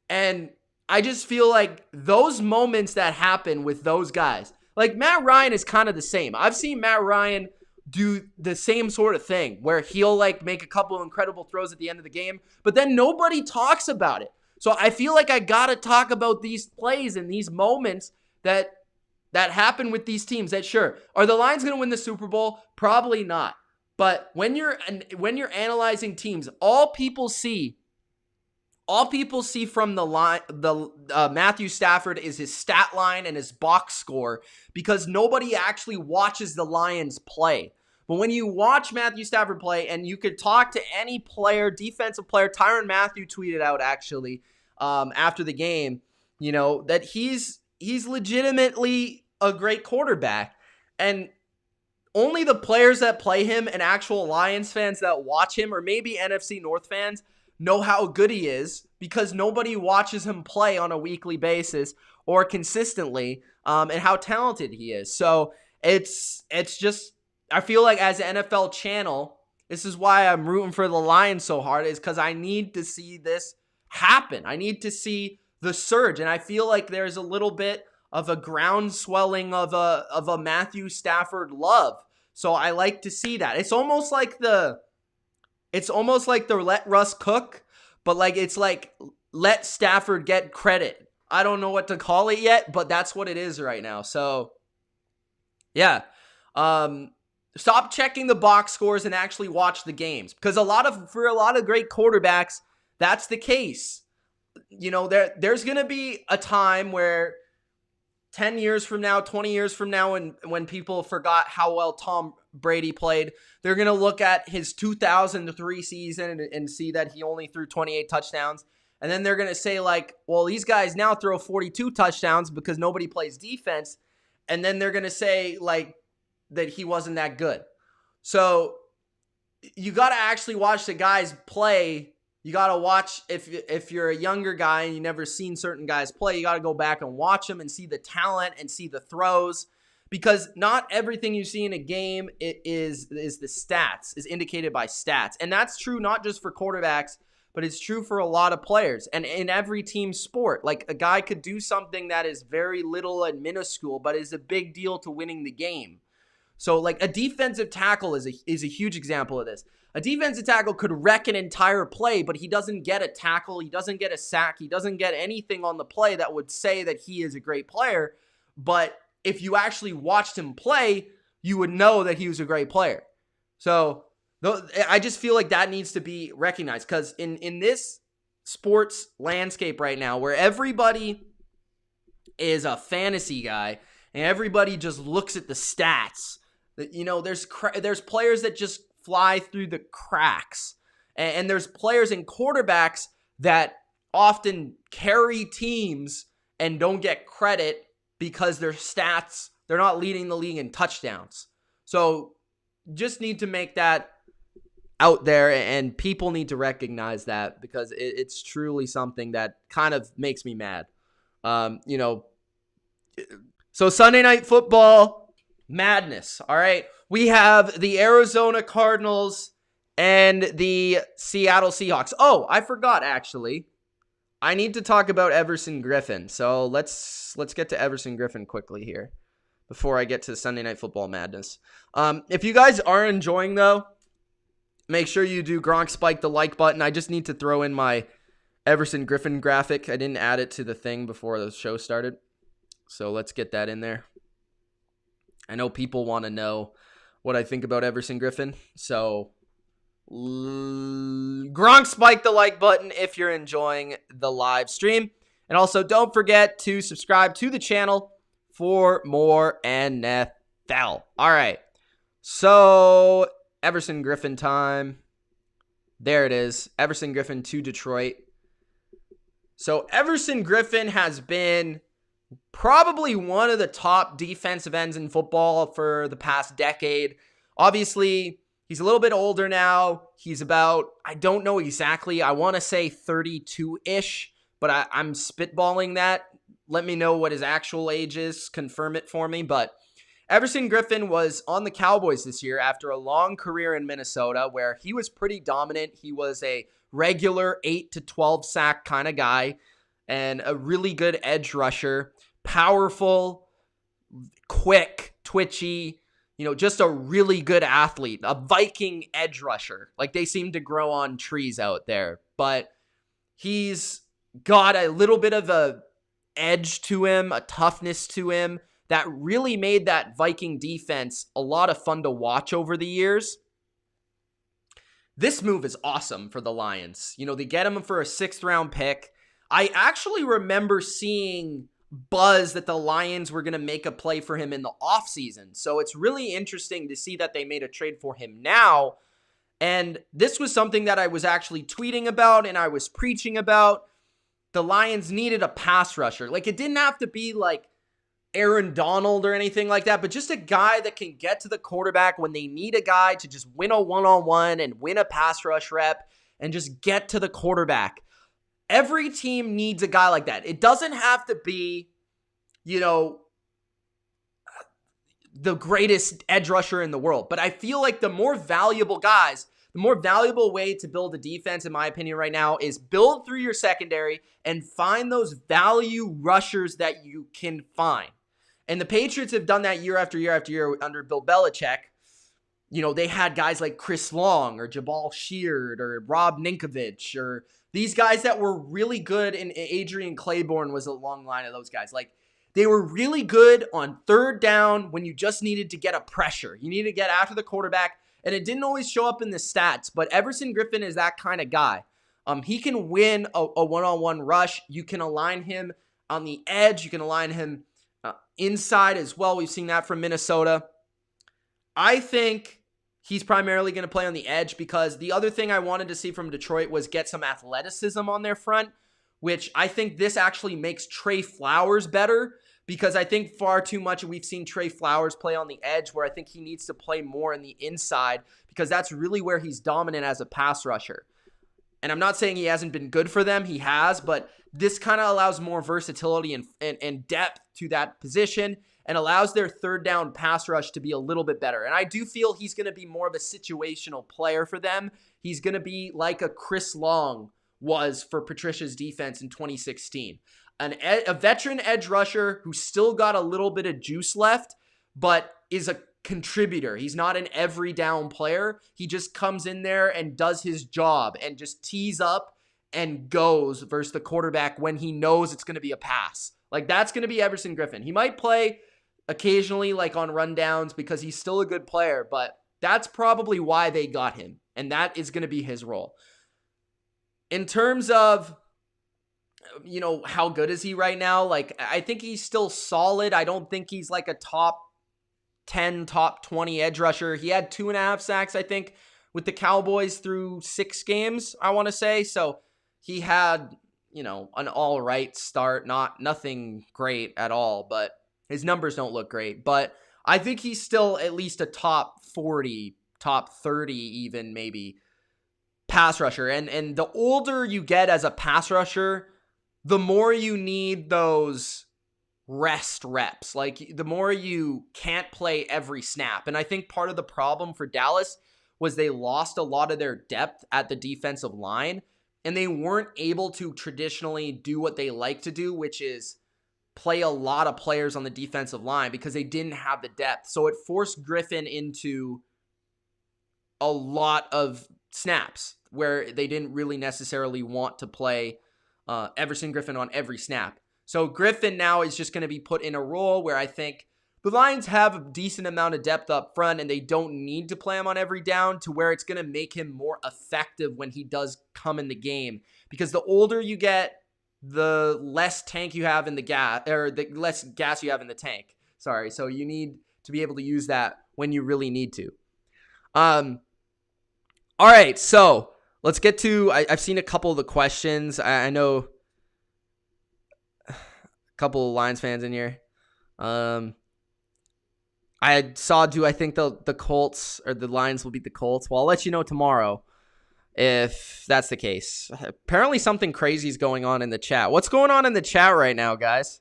[SPEAKER 1] And I just feel like those moments that happen with those guys, like Matt Ryan is kind of the same. I've seen Matt Ryan do the same sort of thing where he'll like make a couple of incredible throws at the end of the game, but then nobody talks about it. So I feel like I got to talk about these plays and these moments that happen with these teams. That sure, are the Lions going to win the Super Bowl? Probably not. But when you're analyzing teams, all people see from the Matthew Stafford is his stat line and his box score, because nobody actually watches the Lions play. But when you watch Matthew Stafford play, and you could talk to any player, defensive player, Tyrann Mathieu tweeted out actually after the game, that he's legitimately a great quarterback. And only the players that play him and actual Lions fans that watch him, or maybe NFC North fans, know how good he is, because nobody watches him play on a weekly basis or consistently, and how talented he is. So it's just, I feel like as an NFL channel, this is why I'm rooting for the Lions so hard, is because I need to see this happen. I need to see the surge, and I feel like there's a little bit of a ground swelling of a Matthew Stafford love. So I like to see that. It's almost like the let Russ cook, but like it's like let Stafford get credit. I don't know what to call it yet, but that's what it is right now. So yeah. Stop checking the box scores and actually watch the games, because for a lot of great quarterbacks, that's the case. There's going to be a time where 10 years from now, 20 years from now, when people forgot how well Tom Brady played, they're going to look at his 2003 season and see that he only threw 28 touchdowns. And then they're going to say like, well, these guys now throw 42 touchdowns because nobody plays defense. And then they're going to say like that he wasn't that good. So you got to actually watch the guys play. You got to watch, if you're a younger guy and you've never seen certain guys play, you got to go back and watch them and see the talent and see the throws, because not everything you see in a game is the stats, is indicated by stats. And that's true not just for quarterbacks, but it's true for a lot of players and in every team sport. Like a guy could do something that is very little and minuscule, but is a big deal to winning the game. So like a defensive tackle is a huge example of this. A defensive tackle could wreck an entire play, but he doesn't get a tackle, he doesn't get a sack, he doesn't get anything on the play that would say that he is a great player. But if you actually watched him play, you would know that he was a great player. So I just feel like that needs to be recognized, because in this sports landscape right now, where everybody is a fantasy guy and everybody just looks at the stats, there's players that just fly through the cracks. And there's players and quarterbacks that often carry teams and don't get credit because their stats, they're not leading the league in touchdowns. So just need to make that out there, and people need to recognize that, because it's truly something that kind of makes me mad. So Sunday Night Football madness. All right. We have the Arizona Cardinals and the Seattle Seahawks. Oh, I forgot actually. I need to talk about Everson Griffin. So let's get to Everson Griffin quickly here before I get to Sunday Night Football madness. If you guys are enjoying though, make sure you do Gronk spike the like button. I just need to throw in my Everson Griffin graphic. I didn't add it to the thing before the show started. So let's get that in there. I know people want to know what I think about Everson Griffin. So Gronk spike the like button if you're enjoying the live stream. And also don't forget to subscribe to the channel for more NFL. All right. So Everson Griffin time. There it is. Everson Griffin to Detroit. So Everson Griffin has been probably one of the top defensive ends in football for the past decade. Obviously, he's a little bit older now. He's about, I don't know exactly, I want to say 32-ish, but I'm spitballing that. Let me know what his actual age is. Confirm it for me. But Everson Griffin was on the Cowboys this year after a long career in Minnesota where he was pretty dominant. He was a regular 8 to 12 sack kind of guy and a really good edge rusher. Powerful, quick, twitchy, just a really good athlete, a Viking edge rusher. Like they seem to grow on trees out there, but he's got a little bit of a edge to him, a toughness to him that really made that Viking defense a lot of fun to watch over the years. This move is awesome for the Lions. They get him for a 6th round pick. I actually remember seeing buzz that the Lions were going to make a play for him in the offseason. So it's really interesting to see that they made a trade for him now. And this was something that I was actually tweeting about and I was preaching about. The Lions needed a pass rusher. Like, it didn't have to be like Aaron Donald or anything like that, but just a guy that can get to the quarterback when they need a guy to just win a one-on-one and win a pass rush rep and just get to the quarterback. Every team needs a guy like that. It doesn't have to be, the greatest edge rusher in the world, but I feel like the more valuable guys, the more valuable way to build a defense, in my opinion right now, is build through your secondary and find those value rushers that you can find. And the Patriots have done that year after year after year under Bill Belichick. They had guys like Chris Long or Jabal Sheard or Rob Ninkovich or these guys that were really good, and Adrian Claiborne was a long line of those guys. Like, they were really good on 3rd down when you just needed to get a pressure. You needed to get after the quarterback, and it didn't always show up in the stats, but Everson Griffin is that kind of guy. He can win a one-on-one rush. You can align him on the edge. You can align him inside as well. We've seen that from Minnesota. I think he's primarily going to play on the edge because the other thing I wanted to see from Detroit was get some athleticism on their front, which I think this actually makes Trey Flowers better because I think far too much we've seen Trey Flowers play on the edge where I think he needs to play more in the inside because that's really where he's dominant as a pass rusher. And I'm not saying he hasn't been good for them. He has, but this kind of allows more versatility and depth to that position and allows their 3rd down pass rush to be a little bit better. And I do feel he's going to be more of a situational player for them. He's going to be like a Chris Long was for Patricia's defense in 2016. A veteran edge rusher who's still got a little bit of juice left, but is a contributor. He's not an every down player. He just comes in there and does his job and just tees up and goes versus the quarterback when he knows it's going to be a pass. Like, that's going to be Everson Griffin. He might play occasionally like on rundowns because he's still a good player, but that's probably why they got him. And that is going to be his role. In terms of, how good is he right now? Like, I think he's still solid. I don't think he's like a top 10, top 20 edge rusher. He had 2.5 sacks, I think, with the Cowboys through 6 games, I want to say. So he had, an all right start, nothing great at all, but his numbers don't look great. But I think he's still at least a top 40, top 30 even maybe pass rusher. And the older you get as a pass rusher, the more you need those rest reps. Like, the more you can't play every snap. And I think part of the problem for Dallas was they lost a lot of their depth at the defensive line, and they weren't able to traditionally do what they like to do, which is play a lot of players on the defensive line because they didn't have the depth. So it forced Griffin into a lot of snaps where they didn't really necessarily want to play Everson Griffin on every snap. So Griffin now is just going to be put in a role where I think the Lions have a decent amount of depth up front and they don't need to play him on every down to where it's going to make him more effective when he does come in the game. Because the older you get, the less tank you have in the gas, or the less gas you have in the tank. Sorry. So you need to be able to use that when you really need to. All right. So let's get to, I've seen a couple of the questions. I know a couple of Lions fans in here. I saw, do I think the Colts or the Lions will beat the Colts? Well, I'll let you know tomorrow if that's the case. Apparently something crazy is going on in the chat. What's going on in the chat right now, guys?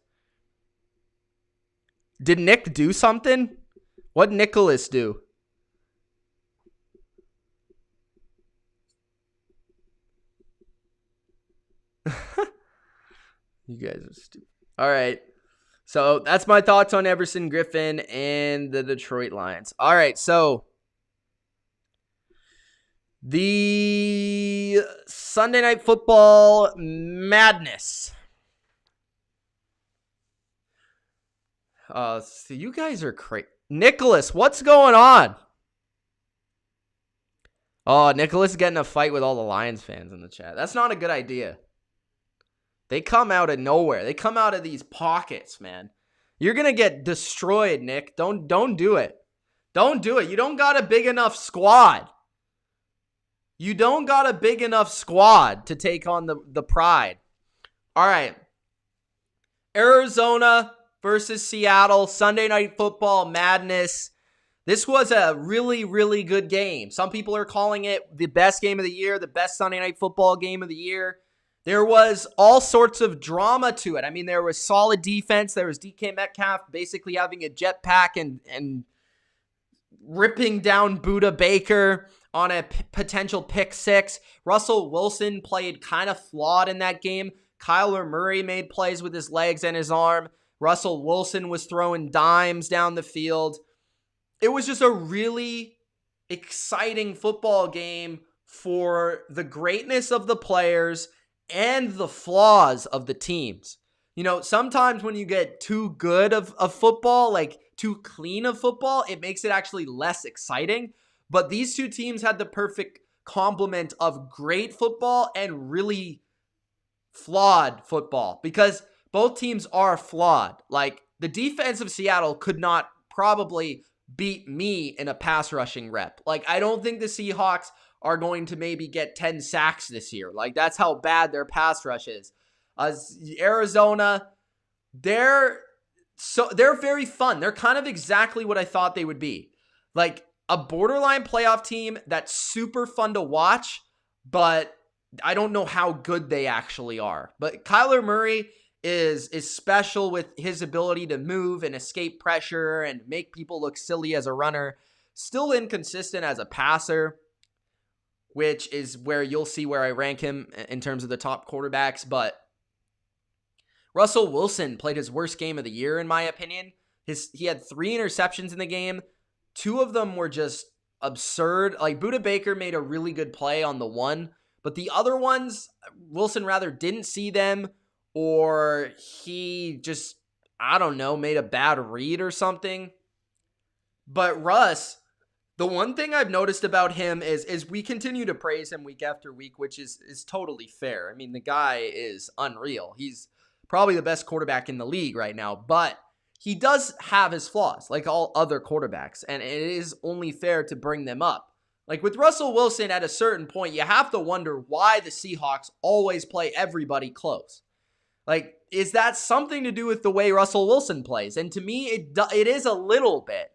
[SPEAKER 1] Did Nick do something? What did Nicholas do? You guys are stupid. All right. So that's my thoughts on Everson Griffin and the Detroit Lions. All right. So the Sunday Night Football madness. So you guys are crazy. Nicholas, what's going on? Oh, Nicholas is getting a fight with all the Lions fans in the chat. That's not a good idea. They come out of nowhere. They come out of these pockets, man. You're going to get destroyed, Nick. Don't do it. Don't do it. You don't got a big enough squad. You don't got a big enough squad to take on the Pride. All right. Arizona versus Seattle, Sunday Night Football madness. This was a really, really good game. Some people are calling it the best game of the year, the best Sunday Night Football game of the year. There was all sorts of drama to it. I mean, there was solid defense. There was DK Metcalf basically having a jetpack and ripping down Buda Baker on a potential pick six. Russell Wilson played kind of flawed in that game. Kyler Murray made plays with his legs and his arm. Russell Wilson was throwing dimes down the field. It was just a really exciting football game for the greatness of the players and the flaws of the teams. You know, sometimes when you get too good of football, like too clean of football, it makes it actually less exciting. But these two teams had the perfect complement of great football and really flawed football, because both teams are flawed. Like, the defense of Seattle could not probably beat me in a pass rushing rep. Like, I don't think the Seahawks are going to maybe get 10 sacks this year. Like, that's how bad their pass rush is. Arizona, they're very fun. They're kind of exactly what I thought they would be. Like, a borderline playoff team that's super fun to watch, but I don't know how good they actually are. But Kyler Murray is special with his ability to move and escape pressure and make people look silly as a runner. Still inconsistent as a passer, which is where you'll see where I rank him in terms of the top quarterbacks. But Russell Wilson played his worst game of the year, in my opinion. He had 3 interceptions in the game. 2 of them were just absurd. Like, Buda Baker made a really good play on the one, but the other ones, Wilson rather didn't see them, or he just, I don't know, made a bad read or something. But Russ, the one thing I've noticed about him is we continue to praise him week after week, which is totally fair. I mean, the guy is unreal. He's probably the best quarterback in the league right now, but he does have his flaws like all other quarterbacks, and it is only fair to bring them up. Like, with Russell Wilson, at a certain point, you have to wonder why the Seahawks always play everybody close. Like, is that something to do with the way Russell Wilson plays? And to me, it is a little bit.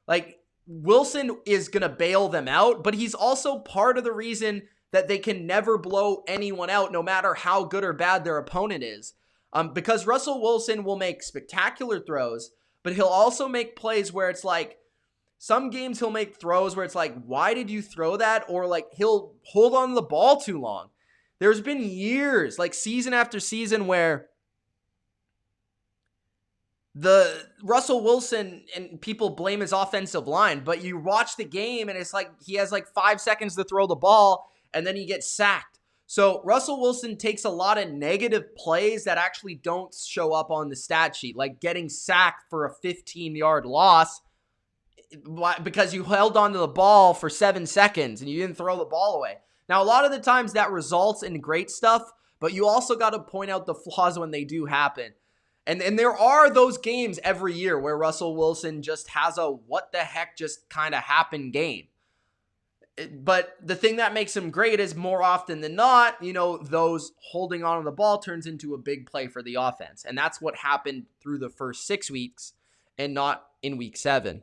[SPEAKER 1] Like, Wilson is going to bail them out, but he's also part of the reason that they can never blow anyone out, no matter how good or bad their opponent is. Because Russell Wilson will make spectacular throws, but he'll also make plays where it's like, some games he'll make throws where it's like, why did you throw that? Or like, he'll hold on to the ball too long. There's been years, like season after season, where the Russell Wilson, and people blame his offensive line, but you watch the game and it's like he has like 5 seconds to throw the ball and then he gets sacked. So Russell Wilson takes a lot of negative plays that actually don't show up on the stat sheet, like getting sacked for a 15-yard loss because you held onto the ball for 7 seconds and you didn't throw the ball away. Now, a lot of the times that results in great stuff, but you also got to point out the flaws when they do happen. And there are those games every year where Russell Wilson just has a what the heck just kind of happened game. But the thing that makes them great is more often than not, those holding on to the ball turns into a big play for the offense. And that's what happened through the first 6 weeks and not in week 7.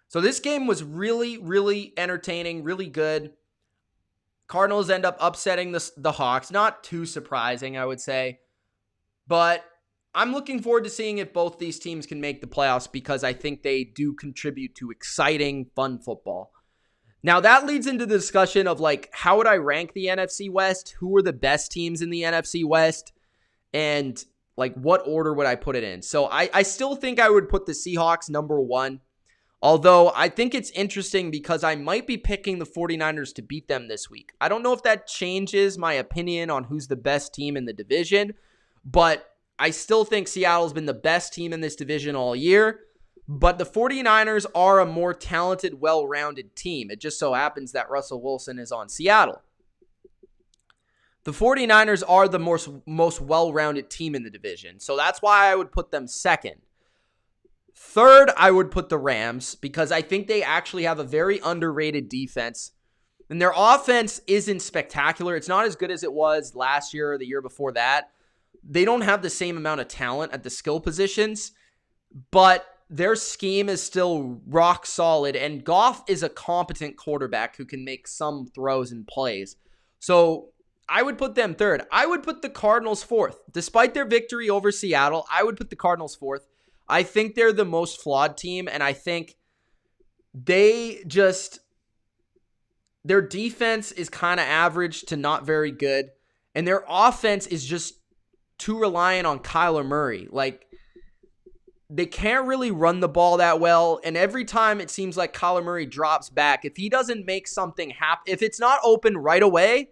[SPEAKER 1] So this game was really, really entertaining, really good. Cardinals end up upsetting the Hawks. Not too surprising, I would say. But I'm looking forward to seeing if both these teams can make the playoffs because I think they do contribute to exciting, fun football. Now, that leads into the discussion of, how would I rank the NFC West? Who are the best teams in the NFC West? And, what order would I put it in? So, I still think I would put the Seahawks number 1. Although, I think it's interesting because I might be picking the 49ers to beat them this week. I don't know if that changes my opinion on who's the best team in the division, but I still think Seattle's been the best team in this division all year. But the 49ers are a more talented, well-rounded team. It just so happens that Russell Wilson is on Seattle. The 49ers are the most well-rounded team in the division. So that's why I would put them second. Third, I would put the Rams because I think they actually have a very underrated defense. And their offense isn't spectacular. It's not as good as it was last year or the year before that. They don't have the same amount of talent at the skill positions, but their scheme is still rock solid, and Goff is a competent quarterback who can make some throws and plays. So I would put them third. I would put the Cardinals fourth. Despite their victory over Seattle, I would put the Cardinals fourth. I think they're the most flawed team, and I think their defense is kind of average to not very good, and their offense is just too reliant on Kyler Murray. They can't really run the ball that well, and every time it seems like Kyler Murray drops back, if he doesn't make something happen, if it's not open right away,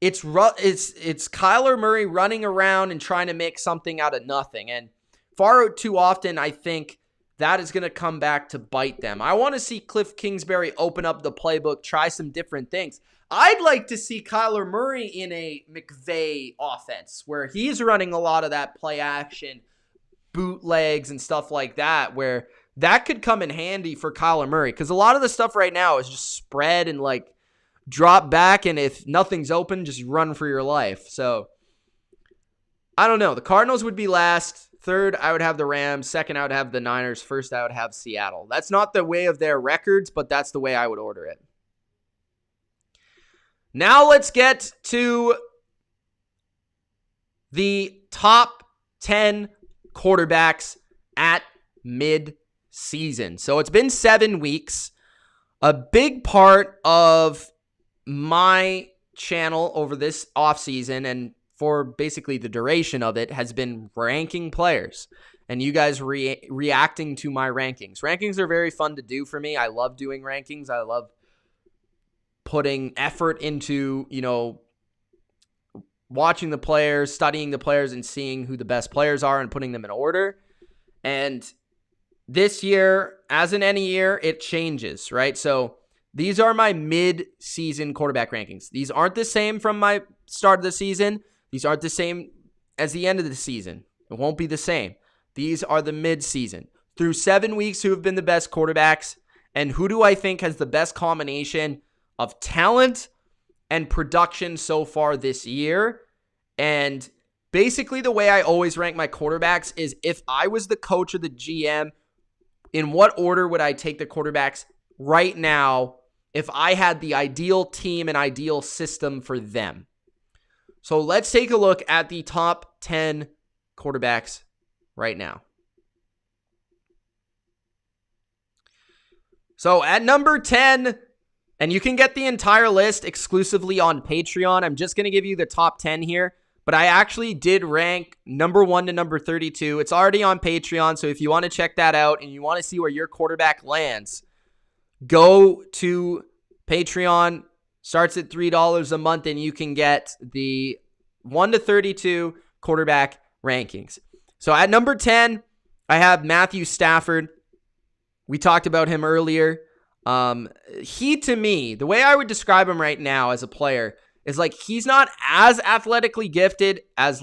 [SPEAKER 1] it's Kyler Murray running around and trying to make something out of nothing, and far too often I think that is going to come back to bite them. I want to see Cliff Kingsbury open up the playbook, try some different things. I'd like to see Kyler Murray in a McVay offense where he's running a lot of that play action, bootlegs and stuff like that, where that could come in handy for Kyler Murray because a lot of the stuff right now is just spread and drop back, and if nothing's open, just run for your life. So I don't know. The Cardinals would be last. Third, I would have the Rams. Second, I would have the Niners. First, I would have Seattle. That's not the way of their records, but that's the way I would order it. Now let's get to the top 10 quarterbacks at mid-season. So it's been 7 weeks. A big part of my channel over this offseason and for basically the duration of it has been ranking players and you guys reacting to my rankings. Rankings are very fun to do for me. I love doing rankings. I love putting effort into, watching the players, studying the players, and seeing who the best players are and putting them in order. And this year, as in any year, it changes, right? So these are my mid-season quarterback rankings. These aren't the same from my start of the season. These aren't the same as the end of the season. It won't be the same. These are the mid-season. Through 7 weeks, who have been the best quarterbacks, and who do I think has the best combination of talent and production so far this year. And basically the way I always rank my quarterbacks is if I was the coach or the GM, in what order would I take the quarterbacks right now if I had the ideal team and ideal system for them? So let's take a look at the top 10 quarterbacks right now. So at number 10, and you can get the entire list exclusively on Patreon. I'm just going to give you the top 10 here, but I actually did rank number 1 to number 32. It's already on Patreon, so if you want to check that out and you want to see where your quarterback lands, go to Patreon. Starts at $3 a month, and you can get the 1 to 32 quarterback rankings. So at number 10, I have Matthew Stafford. We talked about him earlier. He, to me, the way I would describe him right now as a player is he's not as athletically gifted as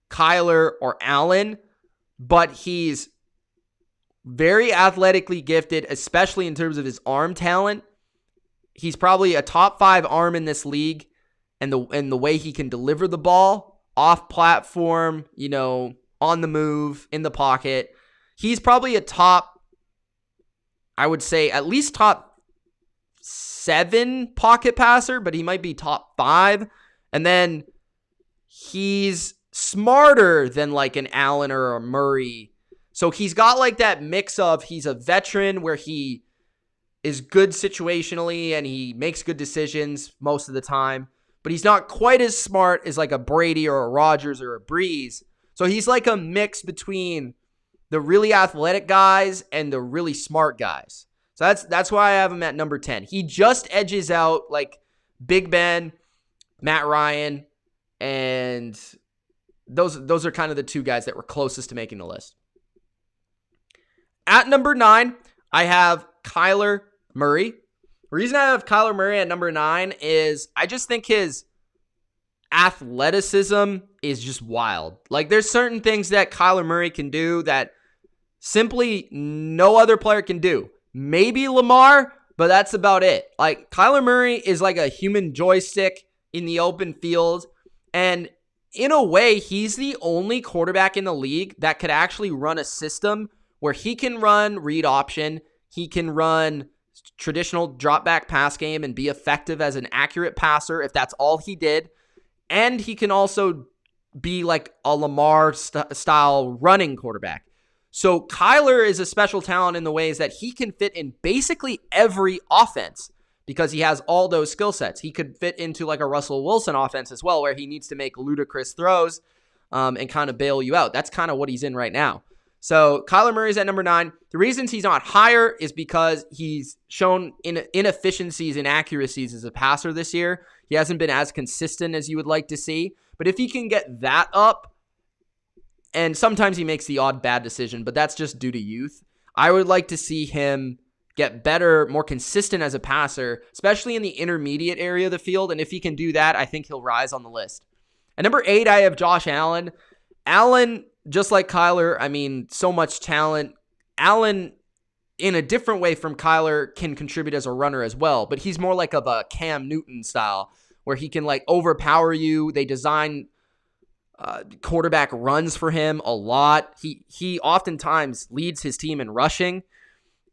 [SPEAKER 1] Kyler or Allen, but he's very athletically gifted, especially in terms of his arm talent. he's probably a top 5 arm in this league, and the way he can deliver the ball off platform, on the move, in the pocket. He's probably a top, I would say, at least top 7 pocket passer, but he might be top 5. And then he's smarter than like an Allen or a Murray. So he's got like that mix of he's a veteran where he is good situationally and he makes good decisions most of the time, but he's not quite as smart as like a Brady or a Rodgers or a Breeze. So he's like a mix between the really athletic guys and the really smart guys. So that's why I have him at number 10. He just edges out like Big Ben, Matt Ryan, and those are kind of the 2 guys that were closest to making the list. At number 9, I have Kyler Murray. The reason I have Kyler Murray at number 9 is I just think his athleticism is just wild. Like, there's certain things that Kyler Murray can do that simply no other player can do. Maybe Lamar, but that's about it. Like, Kyler Murray is like a human joystick in the open field, and in a way, he's the only quarterback in the league that could actually run a system where he can run read option, he can run traditional drop back pass game and be effective as an accurate passer if that's all he did. And he can also be like a Lamar style running quarterback. So Kyler is a special talent in the ways that he can fit in basically every offense because he has all those skill sets. He could fit into like a Russell Wilson offense as well, where he needs to make ludicrous throws and kind of bail you out. That's kind of what he's in right now. So Kyler Murray's at number 9. The reasons he's not higher is because he's shown inefficiencies and inaccuracies as a passer this year. He hasn't been as consistent as you would like to see. But if he can get that up, and sometimes he makes the odd bad decision, but that's just due to youth, I would like to see him get better, more consistent as a passer, especially in the intermediate area of the field. And if he can do that, I think he'll rise on the list. At number 8, I have Josh Allen. Allen, just like Kyler, I mean, so much talent. Allen, in a different way from Kyler, can contribute as a runner as well, but he's more like of a Cam Newton style, where he can like overpower you. They design quarterback runs for him a lot. He oftentimes leads his team in rushing,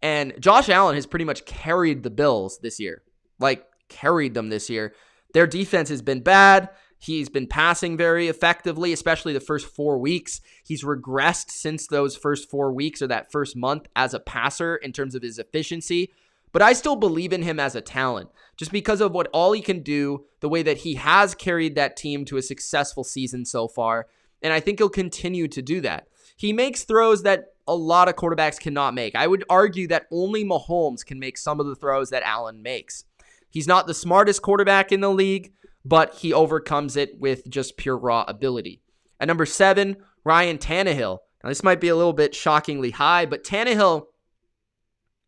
[SPEAKER 1] and Josh Allen has pretty much carried the Bills this year, like carried them this year. Their defense has been bad. He's been passing very effectively, especially the first 4 weeks. He's regressed since those first 4 weeks or that first month as a passer in terms of his efficiency. But I still believe in him as a talent just because of what all he can do, the way that he has carried that team to a successful season so far. And I think he'll continue to do that. He makes throws that a lot of quarterbacks cannot make. I would argue that only Mahomes can make some of the throws that Allen makes. He's not the smartest quarterback in the league, but he overcomes it with just pure raw ability. At number 7, Ryan Tannehill. Now, this might be a little bit shockingly high, but Tannehill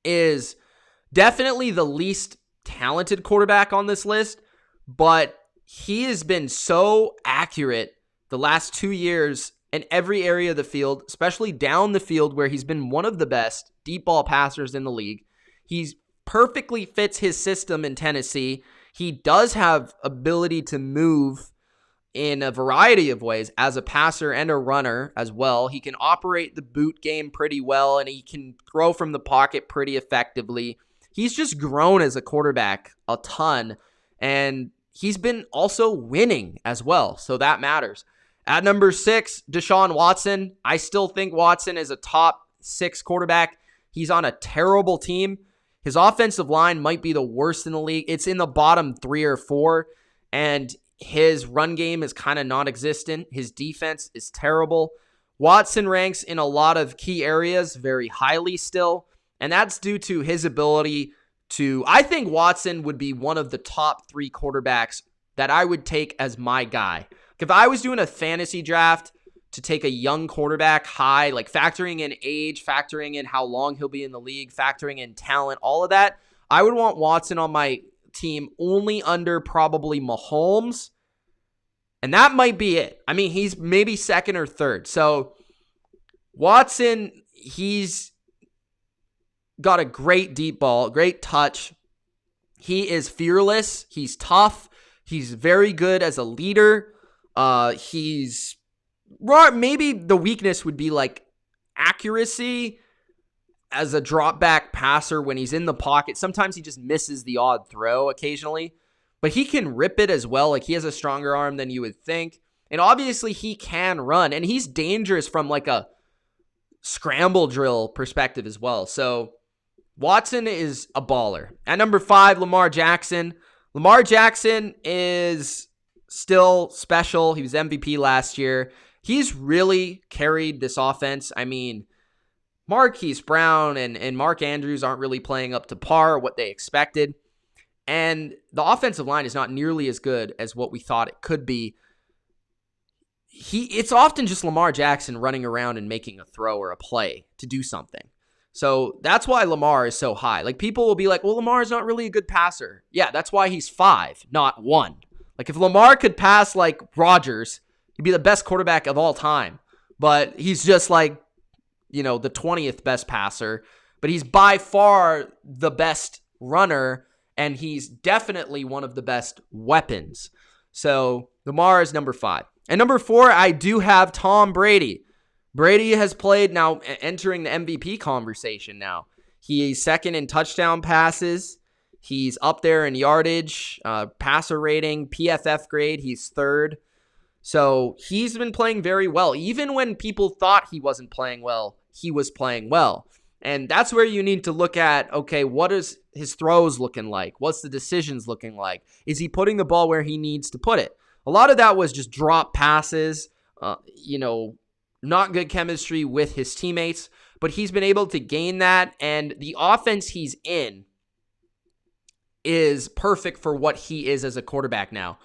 [SPEAKER 1] is definitely the least talented quarterback on this list, but he has been so accurate the last 2 years in every area of the field, especially down the field where he's been one of the best deep ball passers in the league. He perfectly fits his system in Tennessee. He does have ability to move in a variety of ways as a passer and a runner as well. He can operate the boot game pretty well, and he can throw from the pocket pretty effectively. He's just grown as a quarterback a ton, and he's been also winning as well, so that matters. At number 6, Deshaun Watson. I still think Watson is a top 6 quarterback. He's on a terrible team. His offensive line might be the worst in the league. It's in the bottom 3 or 4, and his run game is kind of non-existent. His defense is terrible. Watson ranks in a lot of key areas very highly still, and that's due to his ability to, I think Watson would be one of the top 3 quarterbacks that I would take as my guy. If I was doing a fantasy draft to take a young quarterback high, like factoring in age, factoring in how long he'll be in the league, factoring in talent, all of that, I would want Watson on my team only under probably Mahomes, and that might be it. I mean, he's maybe second or third. So Watson, he's got a great deep ball, great touch. He is fearless. He's tough. He's very good as a leader. He's maybe the weakness would be like accuracy as a drop back passer when he's in the pocket. Sometimes he just misses the odd throw occasionally, but he can rip it as well. Like, he has a stronger arm than you would think. And obviously he can run, and he's dangerous from like a scramble drill perspective as well. So Watson is a baller. At number 5, Lamar Jackson. Lamar Jackson is still special. He was MVP last year. He's really carried this offense. I mean, Marquise Brown and Mark Andrews aren't really playing up to par, what they expected. And the offensive line is not nearly as good as what we thought it could be. It's often just Lamar Jackson running around and making a throw or a play to do something. So that's why Lamar is so high. Like, people will be like, well, Lamar is not really a good passer. Yeah, that's why he's 5, not 1. Like, if Lamar could pass like Rodgers, he'd be the best quarterback of all time. But he's just like, the 20th best passer. But he's by far the best runner, and he's definitely one of the best weapons. So Lamar is number 5. And number 4, I do have Tom Brady. Brady has played now, entering the MVP conversation now. He's second in touchdown passes. He's up there in yardage, passer rating, PFF grade. He's 3rd. So he's been playing very well. Even when people thought he wasn't playing well, he was playing well. And that's where you need to look at, okay, what is his throws looking like? What's the decisions looking like? Is he putting the ball where he needs to put it? A lot of that was just drop passes, not good chemistry with his teammates, but he's been able to gain that, and the offense he's in is perfect for what he is as a quarterback now.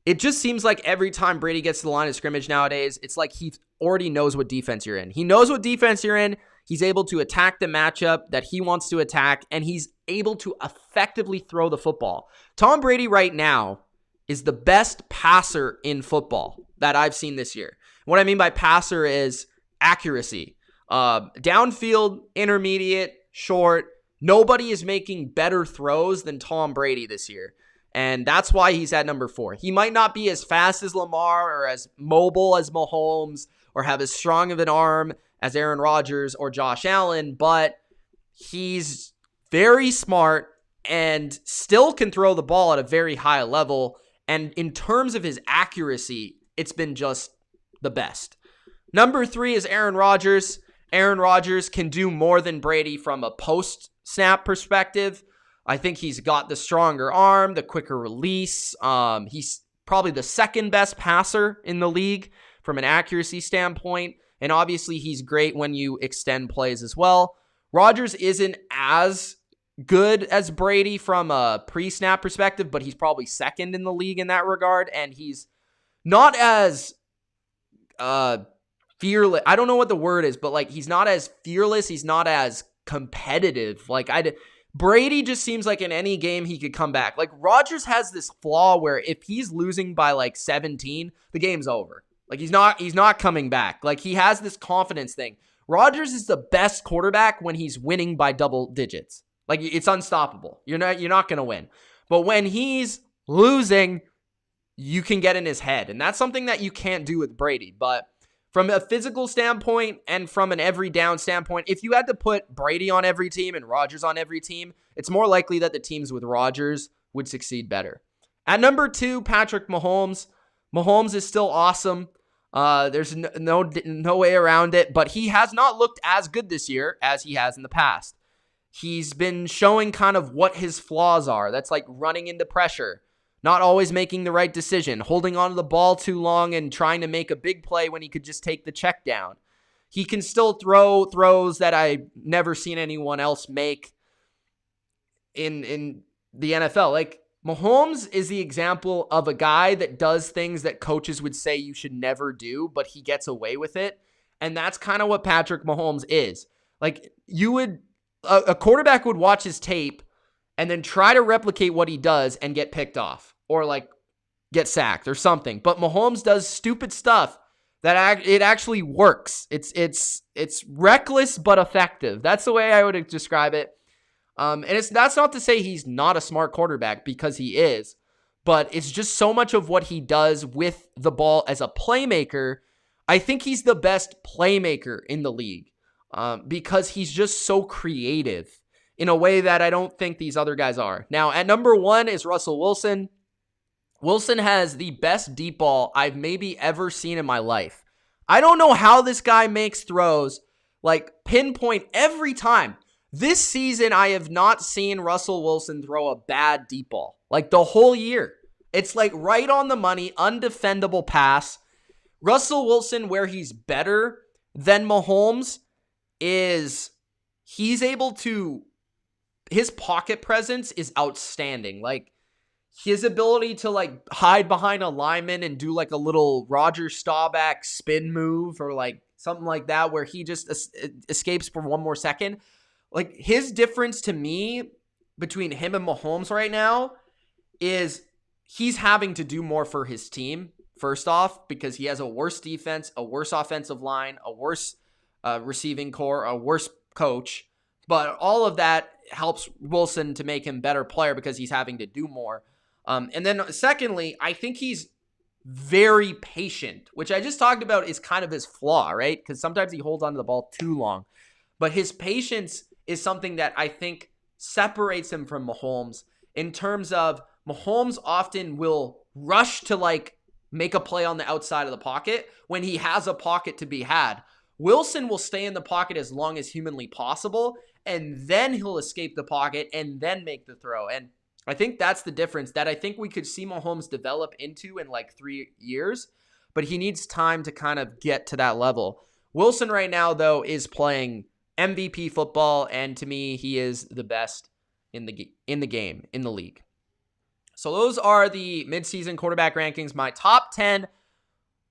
[SPEAKER 1] It just seems like every time Brady gets to the line of scrimmage nowadays, it's like he already knows what defense you're in. He knows what defense you're in. He's able to attack the matchup that he wants to attack, and he's able to effectively throw the football. Tom Brady right now is the best passer in football that I've seen this year. What I mean by passer is accuracy. Downfield, intermediate, short. Nobody is making better throws than Tom Brady this year. And that's why he's at number 4. He might not be as fast as Lamar or as mobile as Mahomes or have as strong of an arm as Aaron Rodgers or Josh Allen, but he's very smart and still can throw the ball at a very high level. And in terms of his accuracy, it's been just the best. Number 3 is Aaron Rodgers. Aaron Rodgers can do more than Brady from a post-snap perspective. I think he's got the stronger arm, the quicker release. He's probably the second best passer in the league from an accuracy standpoint. And obviously, he's great when you extend plays as well. Rodgers isn't as good as Brady from a pre-snap perspective, but he's probably second in the league in that regard. And he's not as fearless. I don't know what the word is, but like, he's not as fearless. He's not as competitive. Brady just seems like in any game he could come back. Like, Rodgers has this flaw where if he's losing by like 17, the game's over. Like, he's not coming back. Like, he has this confidence thing. Rodgers is the best quarterback when he's winning by double digits. Like, it's unstoppable. You're not going to win. But when he's losing, you can get in his head. And that's something that you can't do with Brady. But from a physical standpoint and from an every down standpoint, if you had to put Brady on every team and Rodgers on every team, it's more likely that the teams with Rodgers would succeed better. At number 2, Patrick Mahomes. Mahomes is still awesome. There's no way around it, but he has not looked as good this year as he has in the past. He's been showing kind of what his flaws are. That's like running into pressure, not always making the right decision, holding on to the ball too long and trying to make a big play when he could just take the check down. He can still throw throws that I've never seen anyone else make in the NFL. Like, Mahomes is the example of a guy that does things that coaches would say you should never do, but he gets away with it. And that's kind of what Patrick Mahomes is. Like, a quarterback would watch his tape and then try to replicate what he does and get picked off or like get sacked or something. But Mahomes does stupid stuff that it actually works. It's reckless but effective. That's the way I would describe it. And that's not to say he's not a smart quarterback, because he is, but it's just so much of what he does with the ball as a playmaker. I think he's the best playmaker in the league because he's just so creative in a way that I don't think these other guys are. Now, at number 1 is Russell Wilson. Wilson has the best deep ball I've maybe ever seen in my life. I don't know how this guy makes throws like pinpoint every time. This season, I have not seen Russell Wilson throw a bad deep ball. Like the whole year. It's like right on the money, undefendable pass. Russell Wilson, where he's better than Mahomes, is he's able to, his pocket presence is outstanding. Like his ability to like hide behind a lineman and do like a little Roger Staubach spin move or like something like that where he just escapes for one more second. Like his difference to me between him and Mahomes right now is he's having to do more for his team, first off, because he has a worse defense, a worse offensive line, a worse receiving core, a worse coach. But all of that helps Wilson to make him a better player because he's having to do more. And then secondly, I think he's very patient, which I just talked about is kind of his flaw, right? Because sometimes he holds onto the ball too long. But his patience is something that I think separates him from Mahomes in terms of Mahomes often will rush to like make a play on the outside of the pocket when he has a pocket to be had. Wilson will stay in the pocket as long as humanly possible, and then he'll escape the pocket and then make the throw. And I think that's the difference that I think we could see Mahomes develop into in like 3 years, but he needs time to kind of get to that level. Wilson right now, though, is playing MVP football, and to me, he is the best in the game, in the league. So those are the midseason quarterback rankings, my top 10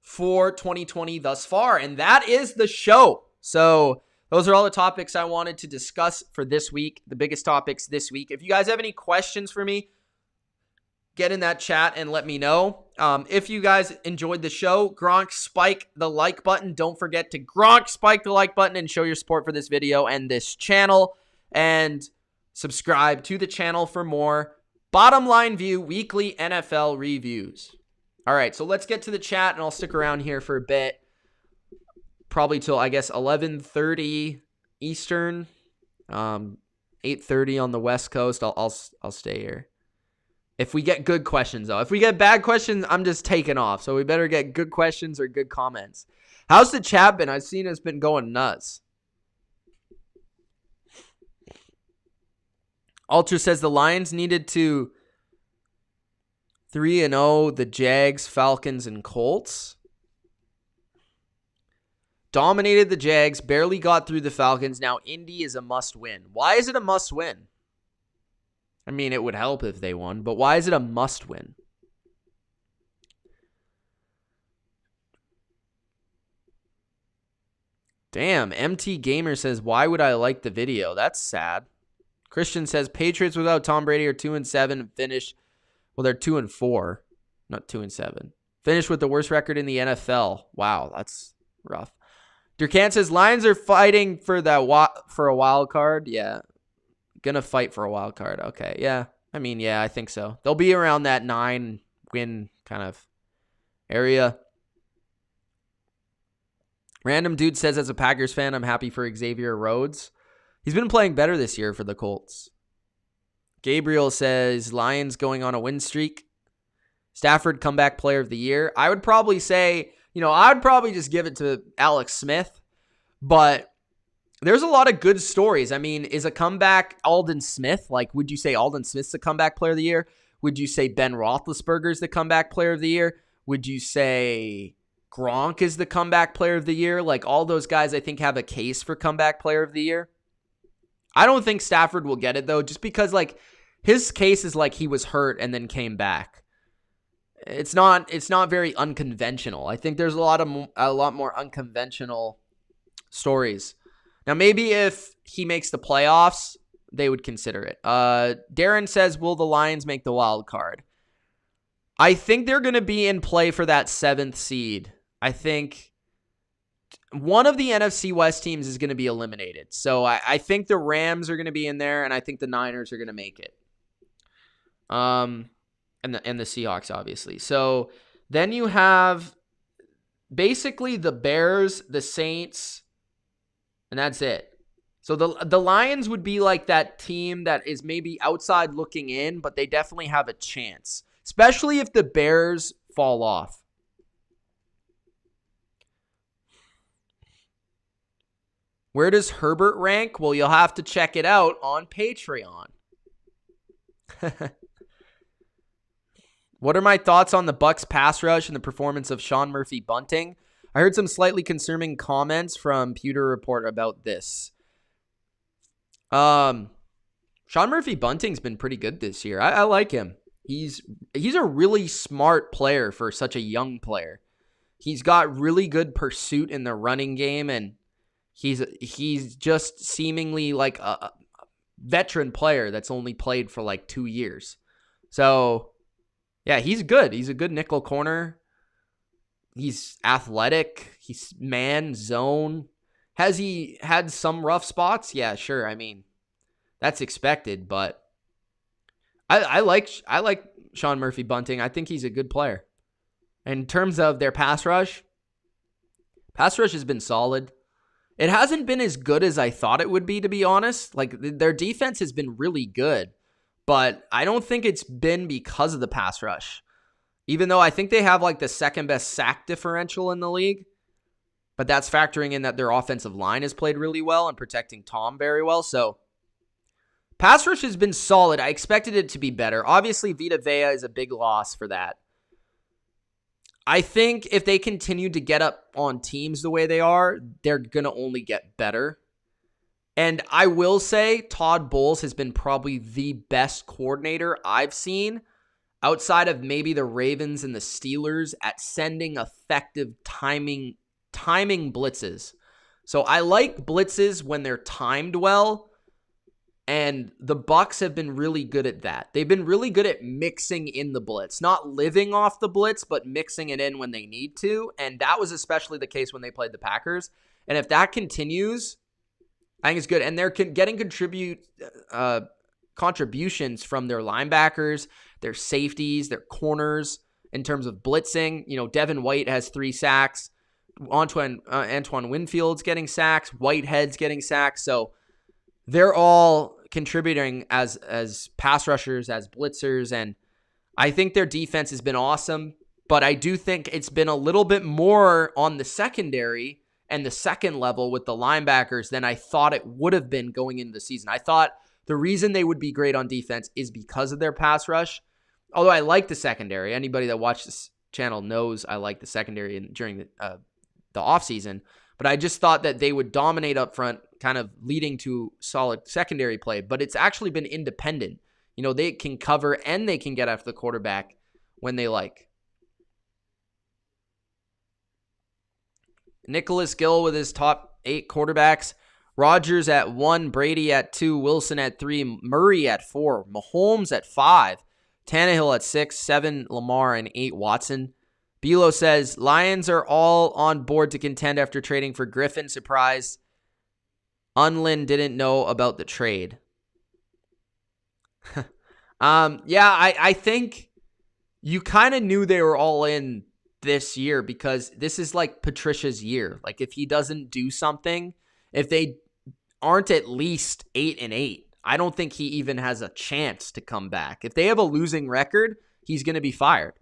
[SPEAKER 1] for 2020 thus far, and that is the show. So those are all the topics I wanted to discuss for this week, the biggest topics this week. If you guys have any questions for me, get in that chat and let me know. If you guys enjoyed the show, Gronk, spike the like button. Don't forget to Gronk, spike the like button and show your support for this video and this channel. And subscribe to the channel for more Bottom Line View weekly NFL reviews. All right, so let's get to the chat, and I'll stick around here for a bit. Probably till, I guess, 11:30 Eastern, 8:30 on the West Coast. I'll stay here. If we get good questions, though. If we get bad questions, I'm just taking off. So we better get good questions or good comments. How's the chat been? I've seen it's been going nuts. Ultra says the Lions needed to 3-0 the Jags, Falcons, and Colts. Dominated the Jags, barely got through the Falcons. Now Indy is a must-win. Why is it a must-win? I mean, it would help if they won, but why is it a must-win? Damn, MT Gamer says, why would I like the video? That's sad. Christian says, Patriots without Tom Brady are 2-7 and finish. Well, they're 2-4, not 2-7. Finish with the worst record in the NFL. Wow, that's rough. Durkant says, Lions are fighting for for a wild card. Yeah. Gonna fight for a wild card. Okay, yeah. I mean, yeah, I think so. They'll be around that 9-win kind of area. Random dude says, as a Packers fan, I'm happy for Xavier Rhodes. He's been playing better this year for the Colts. Gabriel says, Lions going on a win streak. Stafford comeback player of the year. I would probably say, I would probably just give it to Alex Smith, but there's a lot of good stories. I mean, is a comeback Aldon Smith? Like, would you say Aldon Smith's the comeback player of the year? Would you say Ben Roethlisberger's the comeback player of the year? Would you say Gronk is the comeback player of the year? Like, all those guys, I think, have a case for comeback player of the year. I don't think Stafford will get it, though, just because, like, his case is like he was hurt and then came back. It's not very unconventional. I think there's a lot more unconventional stories. Now, maybe if he makes the playoffs, they would consider it. Darren says, will the Lions make the wild card? I think they're going to be in play for that 7th seed. I think one of the NFC West teams is going to be eliminated. So I think the Rams are going to be in there, and I think the Niners are going to make it. And the Seahawks, obviously. So then you have basically the Bears, the Saints, and that's it. So the Lions would be like that team that is maybe outside looking in, but they definitely have a chance, especially if the Bears fall off. Where does Herbert rank? Well, you'll have to check it out on Patreon. What are my thoughts on the Bucs pass rush and the performance of Sean Murphy-Bunting? I heard some slightly concerning comments from Pewter Report about this. Sean Murphy-Bunting's been pretty good this year. I like him. He's a really smart player for such a young player. He's got really good pursuit in the running game, and he's just seemingly like a veteran player that's only played for like 2 years. So, yeah, he's good. He's a good nickel corner. He's athletic. He's man, zone. Has he had some rough spots? Yeah, sure. I mean, that's expected, but I like Sean Murphy-Bunting. I think he's a good player. In terms of their pass rush has been solid. It hasn't been as good as I thought it would be, to be honest. Like, their defense has been really good, but I don't think it's been because of the pass rush. Even though I think they have like the second best sack differential in the league, but that's factoring in that their offensive line has played really well and protecting Tom very well. So pass rush has been solid. I expected it to be better. Obviously, Vita Vea is a big loss for that. I think if they continue to get up on teams the way they are, they're going to only get better. And I will say Todd Bowles has been probably the best coordinator I've seen outside of maybe the Ravens and the Steelers at sending effective timing blitzes. So I like blitzes when they're timed well, and the Bucs have been really good at that. They've been really good at mixing in the blitz, not living off the blitz, but mixing it in when they need to, and that was especially the case when they played the Packers. And if that continues, I think it's good. And they're getting contributions from their linebackers, their safeties, their corners in terms of blitzing. You know, Devin White has 3 sacks. Antoine Winfield's getting sacks. Whitehead's getting sacks. So they're all contributing as pass rushers, as blitzers, and I think their defense has been awesome. But I do think it's been a little bit more on the secondary and the second level with the linebackers than I thought it would have been going into the season. I thought the reason they would be great on defense is because of their pass rush. Although I like the secondary. Anybody that watched this channel knows I like the secondary during the offseason. But I just thought that they would dominate up front, kind of leading to solid secondary play. But it's actually been independent. You know, they can cover and they can get after the quarterback when they like. Nicholas Gill with his top 8 quarterbacks. Rodgers at 1, Brady at 2, Wilson at 3, Murray at 4, Mahomes at 5, Tannehill at 6, 7, Lamar, and 8, Watson. Bilo says, Lions are all on board to contend after trading for Griffin. Surprise. Unlin didn't know about the trade. I think you kind of knew they were all in this year because this is like Patricia's year. Like, if he doesn't do something, if they aren't at least 8-8, I don't think he even has a chance to come back. If they have a losing record, he's going to be fired.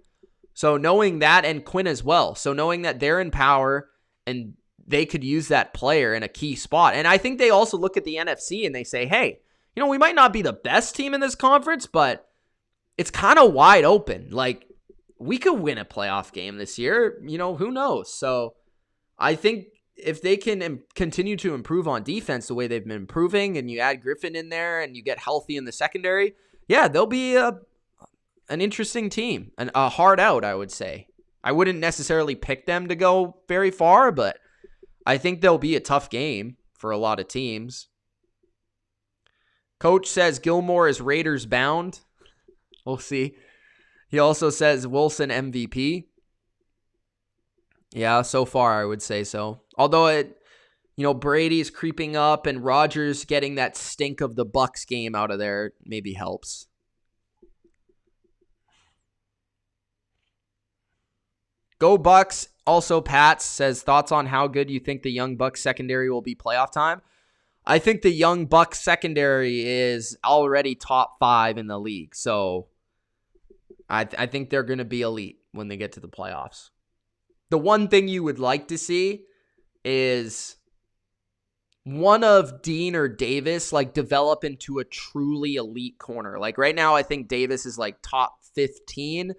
[SPEAKER 1] So knowing that, and Quinn as well, so knowing that they're in power and they could use that player in a key spot. And I think they also look at the NFC and they say, hey, you know, we might not be the best team in this conference, but it's kind of wide open. Like, we could win a playoff game this year. You know, who knows? So I think if they can continue to improve on defense the way they've been improving, and you add Griffin in there and you get healthy in the secondary, yeah, they'll be an interesting team, and a hard out, I would say. I wouldn't necessarily pick them to go very far, but I think they'll be a tough game for a lot of teams. Coach says Gilmore is Raiders bound. We'll see. He also says Wilson MVP. Yeah, so far I would say so. Although Brady's creeping up and Rodgers getting that stink of the Bucks game out of there maybe helps. Go Bucks. Also, Pats says, thoughts on how good you think the young Bucks secondary will be playoff time? I think the young Bucks secondary is already top 5 in the league. So I think they're going to be elite when they get to the playoffs. The one thing you would like to see is one of Dean or Davis develop into a truly elite corner. Right now, I think Davis is top 15,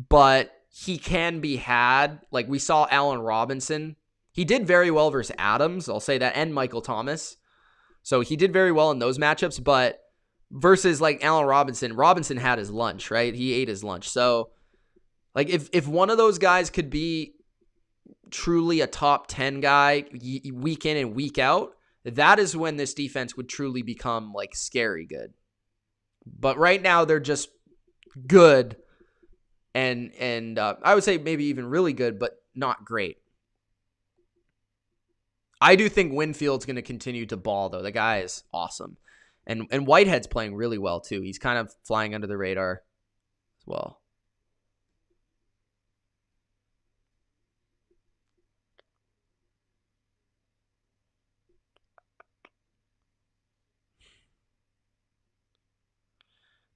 [SPEAKER 1] but he can be had. We saw Allen Robinson. He did very well versus Adams, I'll say that, and Michael Thomas. So he did very well in those matchups, but versus Allen Robinson had his lunch, right? He ate his lunch. So if one of those guys could be truly a top 10 guy week in and week out, that is when this defense would truly become scary good. But right now they're just good and I would say maybe even really good, but not great. I do think Winfield's going to continue to ball, though. The guy is awesome. And Whitehead's playing really well, too. He's kind of flying under the radar as well.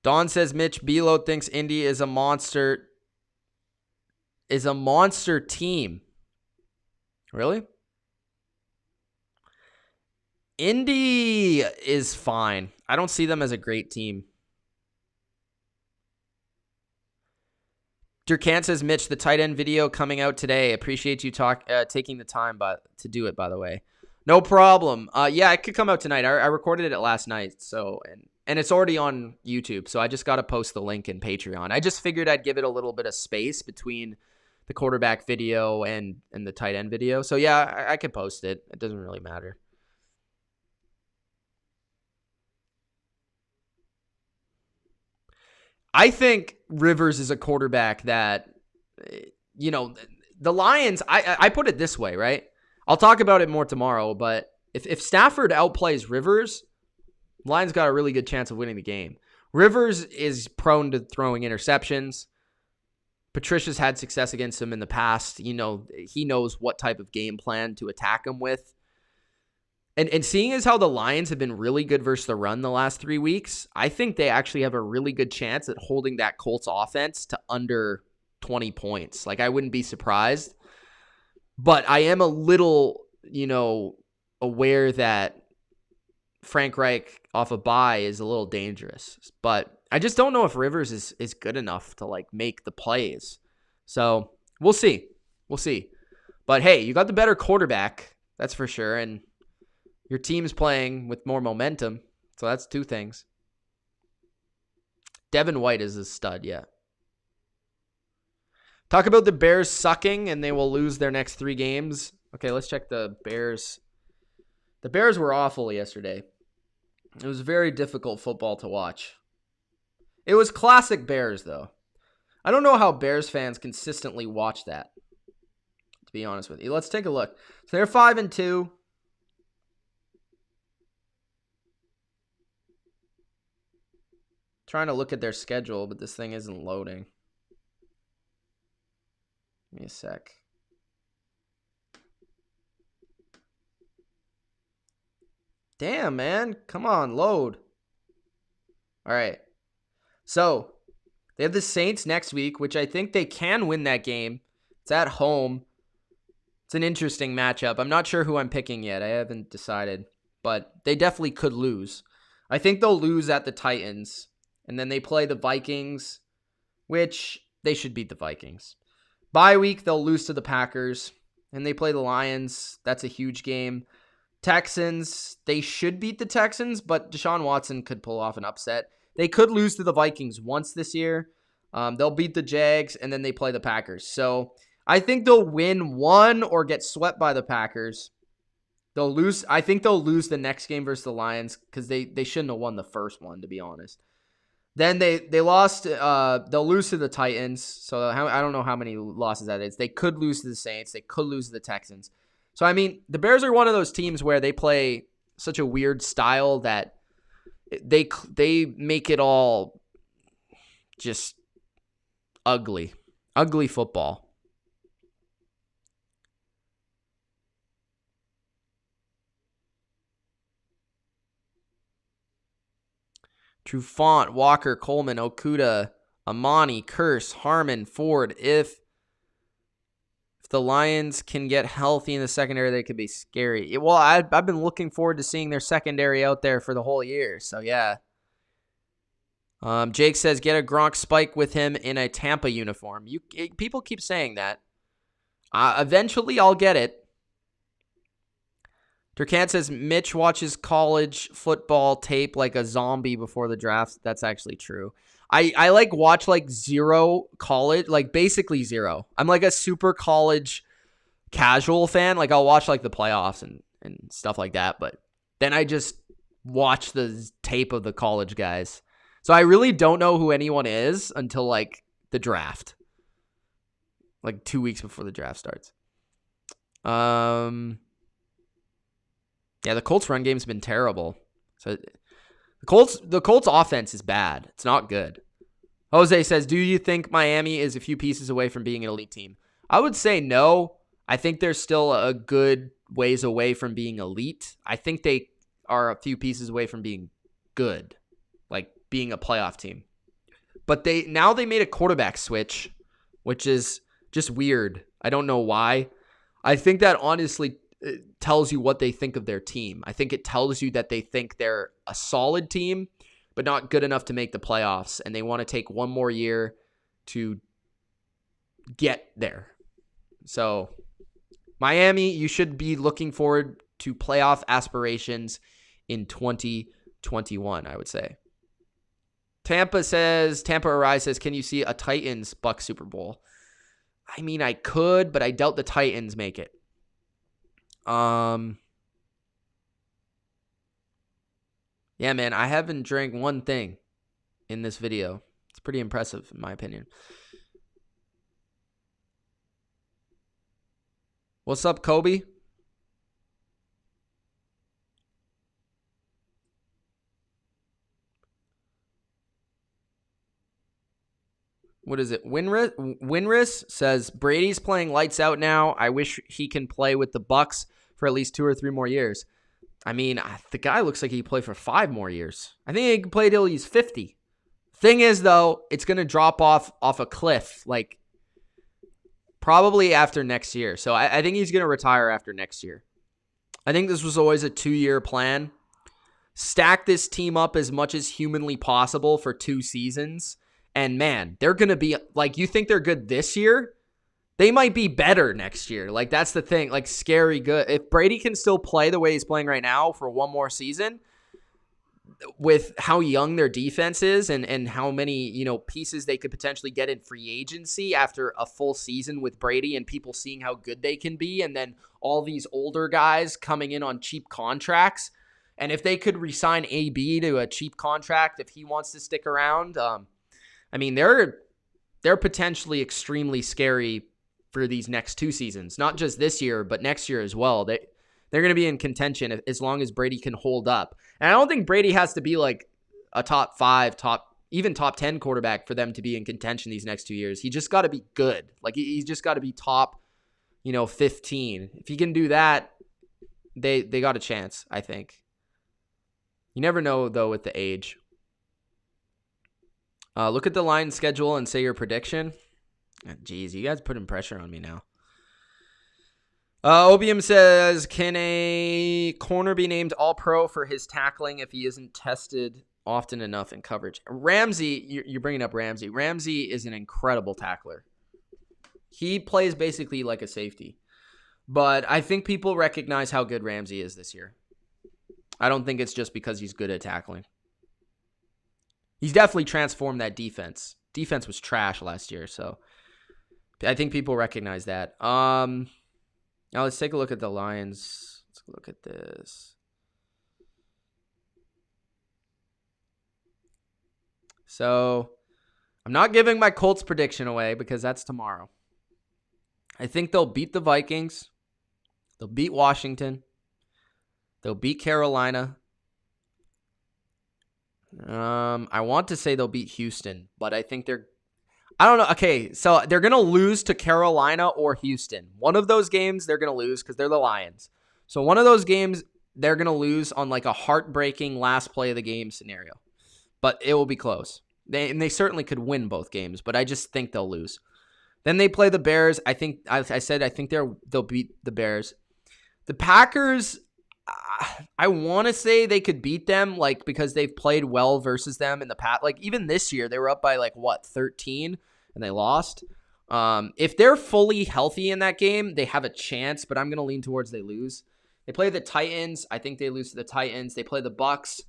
[SPEAKER 1] Don says Mitch Belo thinks Indy is a monster team. Really? Indy is fine. I don't see them as a great team. Durkant says, Mitch, the tight end video coming out today. Appreciate you taking the time to do it, by the way. No problem. Yeah, it could come out tonight. I recorded it last night, so and it's already on YouTube, so I just got to post the link in Patreon. I just figured I'd give it a little bit of space between the quarterback video and the tight end video. So, yeah, I could post it. It doesn't really matter. I think Rivers is a quarterback that, the Lions, I put it this way, right? I'll talk about it more tomorrow, but if Stafford outplays Rivers, Lions got a really good chance of winning the game. Rivers is prone to throwing interceptions. Patricia's had success against him in the past. He knows what type of game plan to attack him with. And seeing as how the Lions have been really good versus the run the last 3 weeks, I think they actually have a really good chance at holding that Colts offense to under 20 points. I wouldn't be surprised. But I am a little, aware that Frank Reich off a bye is a little dangerous. But I just don't know if Rivers is good enough to make the plays. So we'll see. We'll see. But hey, you got the better quarterback. That's for sure. And your team's playing with more momentum. So that's 2 things. Devin White is a stud, yeah. Talk about the Bears sucking and they will lose their next 3 games. Okay, let's check the Bears. The Bears were awful yesterday. It was very difficult football to watch. It was classic Bears, though. I don't know how Bears fans consistently watch that, to be honest with you. Let's take a look. So they're 5-2. Trying to look at their schedule, but this thing isn't loading. Give me a sec. Damn, man. Come on, load. All right. So, they have the Saints next week, which I think they can win that game. It's at home. It's an interesting matchup. I'm not sure who I'm picking yet. I haven't decided. But they definitely could lose. I think they'll lose at the Titans. And then they play the Vikings, which they should beat the Vikings. Bye week, they'll lose to the Packers. And they play the Lions. That's a huge game. Texans, they should beat the Texans, but Deshaun Watson could pull off an upset. They could lose to the Vikings once this year. They'll beat the Jags, and then they play the Packers. So I think they'll win one or get swept by the Packers. They'll lose. I think they'll lose the next game versus the Lions because they shouldn't have won the first one, to be honest. Then they lost. They'll lose to the Titans. So I don't know how many losses that is. They could lose to the Saints. They could lose to the Texans. So, I mean, the Bears are one of those teams where they play such a weird style that they make it all just ugly football. Trufant, Walker, Coleman, Okuda, Amani, Curse, Harmon, Ford. If the Lions can get healthy in the secondary, they could be scary. Well, I've been looking forward to seeing their secondary out there for the whole year. So, yeah. Jake says, get a Gronk spike with him in a Tampa uniform. People keep saying that. Eventually, I'll get it. Turcan says, Mitch watches college football tape like a zombie before the draft. That's actually true. I watch zero college, basically zero. I'm like a super college casual fan. I'll watch the playoffs and stuff like that. But then I just watch the tape of the college guys. So I really don't know who anyone is until the draft. 2 weeks before the draft starts. Yeah, the Colts run game's been terrible. So the Colts offense is bad. It's not good. Jose says, do you think Miami is a few pieces away from being an elite team? I would say no. I think they're still a good ways away from being elite. I think they are a few pieces away from being good, being a playoff team. But they made a quarterback switch, which is just weird. I don't know why. I think that honestly tells you what they think of their team. I think it tells you that they think they're a solid team, but not good enough to make the playoffs, and they want to take one more year to get there. So, Miami, you should be looking forward to playoff aspirations in 2021, I would say. Tampa Arise says, can you see a Titans-Bucs Super Bowl? I mean, I could, but I doubt the Titans make it. Yeah, man, I haven't drank one thing in this video. It's pretty impressive, in my opinion. What's up, Kobe? What is it? Winris says, Brady's playing lights out now. I wish he can play with the Bucs for at least 2 or 3 more years. I mean, the guy looks like he can play for 5 more years. I think he can play till he's 50. Thing is, though, it's going to drop off a cliff, probably after next year. So I think he's going to retire after next year. I think this was always a 2-year plan. Stack this team up as much as humanly possible for 2 seasons. And, man, they're going to be, you think they're good this year? They might be better next year. That's the thing. Scary good. If Brady can still play the way he's playing right now for one more season, with how young their defense is and how many, pieces they could potentially get in free agency after a full season with Brady and people seeing how good they can be, and then all these older guys coming in on cheap contracts. And if they could re-sign AB to a cheap contract if he wants to stick around, I mean, they're potentially extremely scary for these next 2 seasons. Not just this year, but next year as well. They're going to be in contention as long as Brady can hold up. And I don't think Brady has to be a top 5, even top 10 quarterback for them to be in contention these next 2 years. He just got to be good. He's just got to be top, 15. If he can do that, they got a chance, I think. You never know, though, with the age. Look at the Lions schedule and say your prediction. Jeez, you guys putting pressure on me now. Obium says, can a corner be named All-Pro for his tackling if he isn't tested often enough in coverage? Ramsey, you're bringing up Ramsey. Ramsey is an incredible tackler. He plays basically like a safety. But I think people recognize how good Ramsey is this year. I don't think it's just because he's good at tackling. He's definitely transformed that defense. Defense was trash last year, so I think people recognize that. Now let's take a look at the Lions. Let's look at this. So I'm not giving my Colts prediction away because that's tomorrow. I think they'll beat the Vikings. They'll beat Washington. They'll beat Carolina. I want to say they'll beat Houston, but I think I don't know. Okay, so they're going to lose to Carolina or Houston. One of those games they're going to lose because they're the Lions. So one of those games they're going to lose on like a heartbreaking last play of the game scenario. But it will be close. They certainly could win both games, but I just think they'll lose. Then they play the Bears. I think I think they'll beat the Bears. The Packers, I want to say they could beat them, like, because they've played well versus them in the past. Like, even this year, they were up by, 13, and they lost. If they're fully healthy in that game, they have a chance, but I'm going to lean towards they lose. They play the Titans. I think they lose to the Titans. They play the Bucks.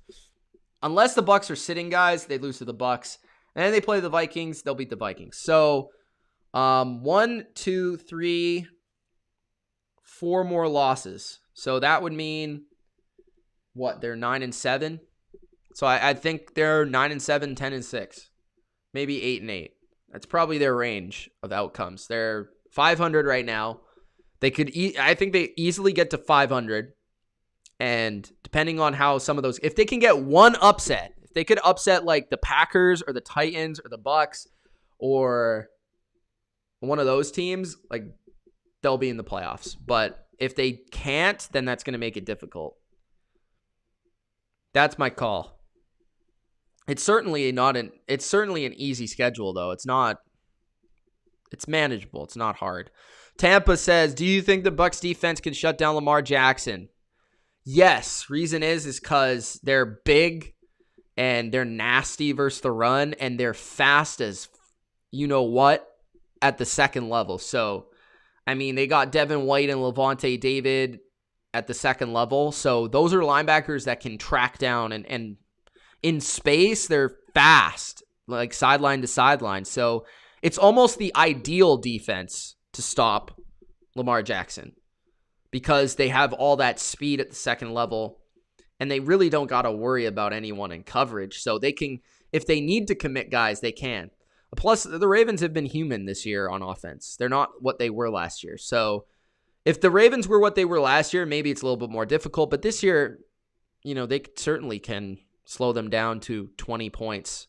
[SPEAKER 1] Unless the Bucks are sitting guys, they lose to the Bucks. And then they play the Vikings. They'll beat the Vikings. So, 1, 2, 3, 4 more losses. So that would mean, what, they're 9-7? So I think they're 9-7, 10-6, maybe 8-8. That's probably their range of outcomes. They're 500 right now. They could, I think they easily get to 500. And depending on how some of those, if they can get one upset, if they could upset like the Packers or the Titans or the Bucks or one of those teams, like, they'll be in the playoffs. But if they can't, then that's going to make it difficult. That's my call. It's certainly an easy schedule, though. It's manageable. It's not hard. Tampa says, do you think the Bucs defense can shut down Lamar Jackson? Yes. Reason is because they're big and they're nasty versus the run and they're fast as you know what at the second level. So, I mean, they got Devin White and Levante David at the second level. So those are linebackers that can track down and in space, they're fast, like sideline to sideline. So it's almost the ideal defense to stop Lamar Jackson because they have all that speed at the second level and they really don't got to worry about anyone in coverage. So they can, if they need to commit guys, they can. Plus, the Ravens have been human this year on offense. They're not what they were last year. So if the Ravens were what they were last year, maybe it's a little bit more difficult. But this year, they certainly can slow them down to 20 points.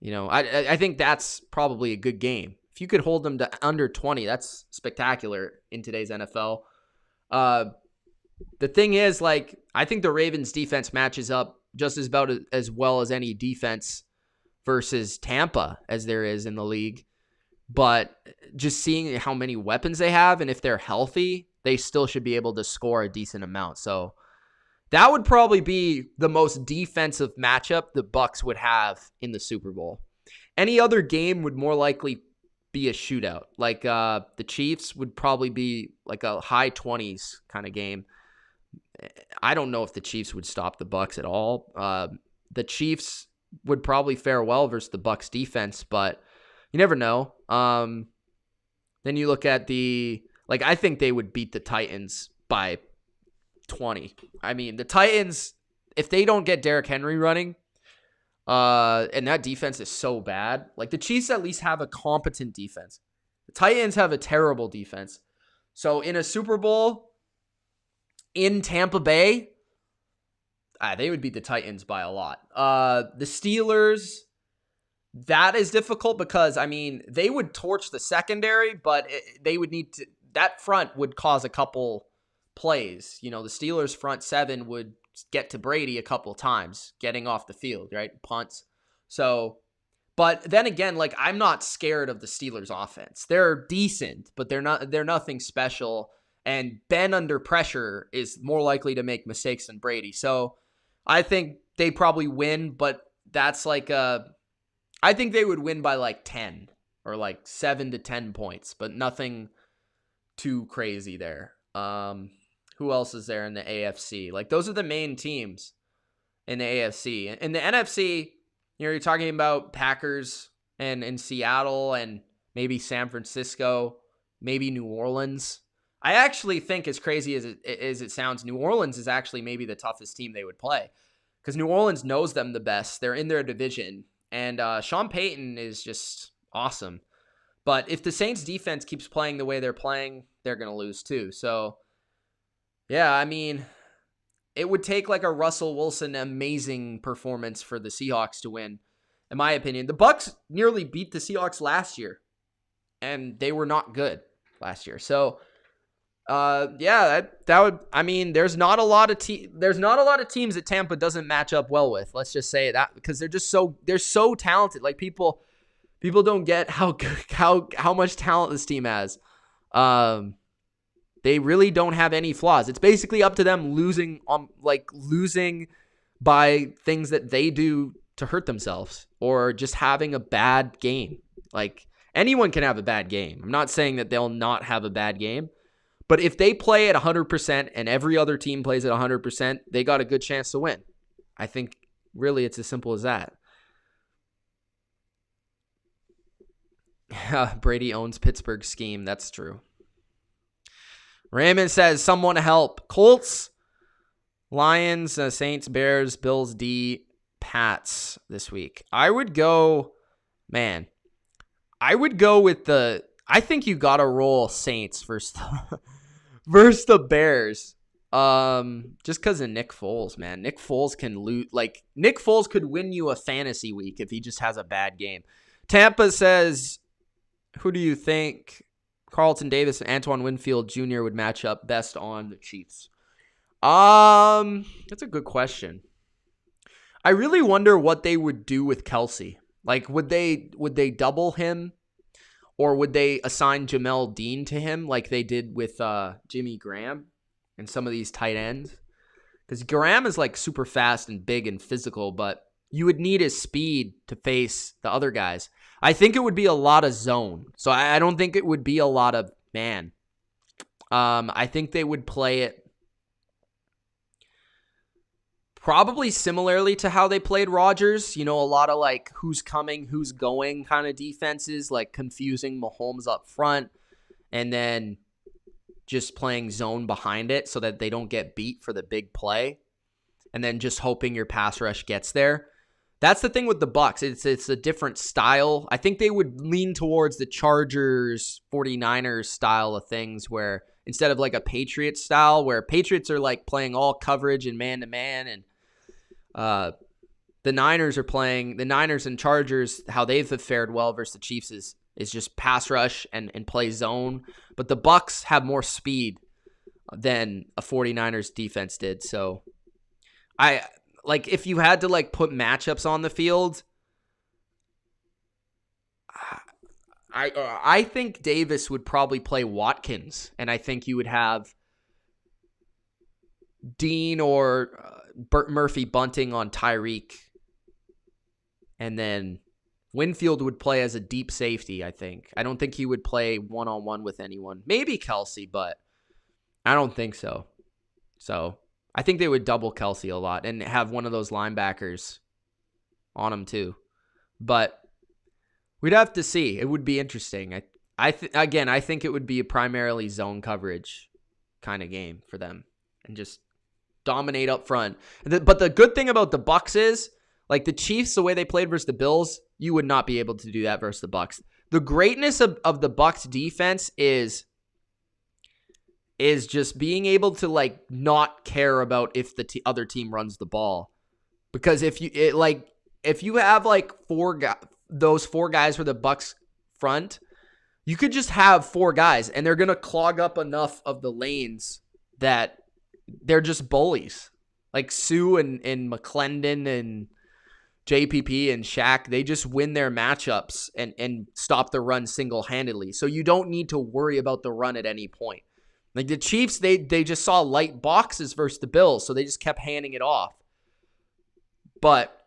[SPEAKER 1] I think that's probably a good game. If you could hold them to under 20, that's spectacular in today's NFL. The thing is, I think the Ravens defense matches up just about as well as any defense versus Tampa as there is in the league. But just seeing how many weapons they have and if they're healthy, they still should be able to score a decent amount. So that would probably be the most defensive matchup the Bucs would have in the Super Bowl. Any other game would more likely be a shootout. The Chiefs would probably be like a high 20s kind of game. I don't know if the Chiefs would stop the Bucs at all. The Chiefs would probably fare well versus the Bucs defense, but you never know. Then you look at I think they would beat the Titans by 20. I mean, the Titans, if they don't get Derrick Henry running, and that defense is so bad, the Chiefs at least have a competent defense. The Titans have a terrible defense. So in a Super Bowl in Tampa Bay, they would beat the Titans by a lot. The Steelers, that is difficult because, they would torch the secondary, but they would need to, that front would cause a couple plays. The Steelers front seven would get to Brady a couple times getting off the field, right? Punts. So, but then again, I'm not scared of the Steelers offense. They're decent, but they're nothing special. And Ben under pressure is more likely to make mistakes than Brady. So I think they probably win, but that's I think they would win by 10 or 7 to 10 points, but nothing too crazy there. Who else is there in the AFC? Those are the main teams in the AFC. In the NFC, you're talking about Packers and in Seattle and maybe San Francisco, maybe New Orleans. I actually think, as crazy as it sounds, New Orleans is actually maybe the toughest team they would play because New Orleans knows them the best. They're in their division, and Sean Payton is just awesome. But if the Saints defense keeps playing the way they're playing, they're going to lose too. So Yeah, I mean, it would take like a Russell Wilson amazing performance for the Seahawks to win, in my opinion. The Bucs nearly beat the Seahawks last year, and they were not good last year. So, yeah, that would. I mean, there's not a lot of teams that Tampa doesn't match up well with. Let's just say that, because they're so talented. Like people don't get how much talent this team has. They really don't have any flaws. It's basically up to them losing by things that they do to hurt themselves, or just having a bad game. Like, anyone can have a bad game. I'm not saying that they'll not have a bad game, but if they play at 100% and every other team plays at 100%, they got a good chance to win. I think really it's as simple as that. Brady owns Pittsburgh's scheme. That's true. Raymond says, someone help. Colts, Lions, Saints, Bears, Bills, D, Pats this week. I would go with I think you got to roll Saints versus the Bears. Just because of Nick Foles, man. Nick Foles can lose. Like, Nick Foles could win you a fantasy week if he just has a bad game. Tampa says, who do you think Carlton Davis and Antoine Winfield Jr. would match up best on the Chiefs? That's a good question. I really wonder what they would do with Kelsey. Like, would they double him, or would they assign Jamel Dean to him like they did with Jimmy Graham and some of these tight ends? Because Graham is like super fast and big and physical, but you would need his speed to face the other guys. I think it would be a lot of zone. So I don't think it would be a lot of man. I think they would play it probably similarly to how they played Rodgers. You know, a lot of like who's coming, who's going kind of defenses, like confusing Mahomes up front and then just playing zone behind it so that they don't get beat for the big play, and then just hoping your pass rush gets there. That's the thing with the Bucs. It's a different style. I think they would lean towards the Chargers, 49ers style of things, where instead of like a Patriots style, where Patriots are like playing all coverage and man-to-man, and the Niners and Chargers, how they've fared well versus the Chiefs is just pass rush and play zone. But the Bucs have more speed than a 49ers defense did. So like, if you had to like put matchups on the field, I think Davis would probably play Watkins, and I think you would have Dean or Murphy Bunting on Tyreek, and then Winfield would play as a deep safety. I don't think he would play one-on-one with anyone. Maybe Kelsey, but I don't think so. So I think they would double Kelsey a lot and have one of those linebackers on him too. But we'd have to see. It would be interesting. I think it would be a primarily zone coverage kind of game for them and just dominate up front. But the good thing about the Bucs is, like, the Chiefs, the way they played versus the Bills, you would not be able to do that versus the Bucs. The greatness of the Bucs defense is just being able to like not care about if the other team runs the ball, because if you have like those four guys for the Bucs front, you could just have four guys and they're gonna clog up enough of the lanes that they're just bullies. Like Sue and McClendon and JPP and Shaq, they just win their matchups and stop the run single-handedly. So you don't need to worry about the run at any point. Like the Chiefs, they just saw light boxes versus the Bills, so they just kept handing it off. But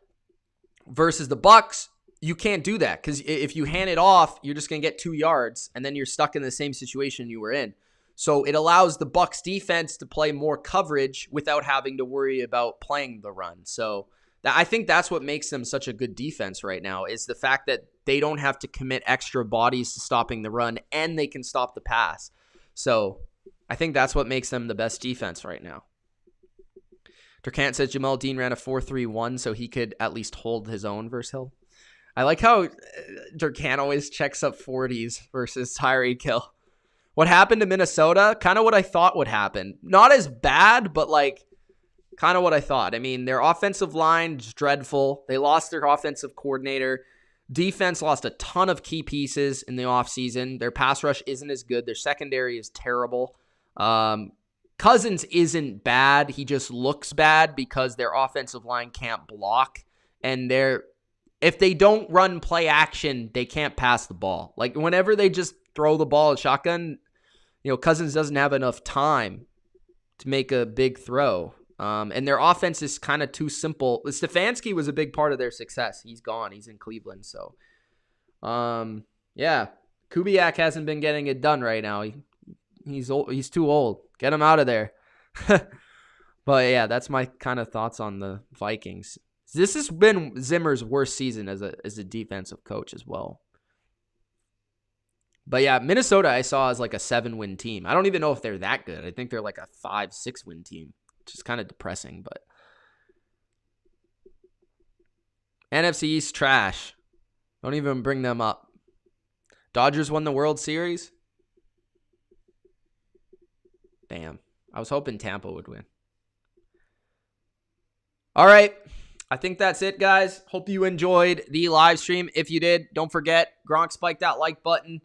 [SPEAKER 1] versus the Bucs, you can't do that, because if you hand it off, you're just going to get 2 yards, and then you're stuck in the same situation you were in. So it allows the Bucs defense to play more coverage without having to worry about playing the run. So I think that's what makes them such a good defense right now, is the fact that they don't have to commit extra bodies to stopping the run, and they can stop the pass. So I think that's what makes them the best defense right now. Durkant says Jamel Dean ran a 4.31, so he could at least hold his own versus Hill. I like how Durkant always checks up 40s versus Tyreek Hill. what happened to Minnesota, kind of what I thought would happen. Not as bad, but like kind of what I thought. I mean, their offensive line is dreadful. They lost their offensive coordinator. Defense lost a ton of key pieces in the offseason. Their pass rush isn't as good. Their secondary is terrible. Cousins isn't bad. He just looks bad because their offensive line can't block. And if they don't run play action, they can't pass the ball. Like whenever they just throw the ball at shotgun, Cousins doesn't have enough time to make a big throw. And their offense is kind of too simple. Stefanski was a big part of their success. He's gone. He's in Cleveland. So, yeah, Kubiak hasn't been getting it done right now. He's old. He's too old. Get him out of there. But yeah, that's my kind of thoughts on the Vikings. This has been Zimmer's worst season as a defensive coach as well. But yeah, Minnesota I saw as like a 7-win team. I don't even know if they're that good. I think they're like a 5-6 win team. Which is kind of depressing, but NFC East trash. Don't even bring them up. Dodgers won the World Series. Damn. I was hoping Tampa would win. All right. I think that's it, guys. Hope you enjoyed the live stream. If you did, don't forget, Gronk spike that like button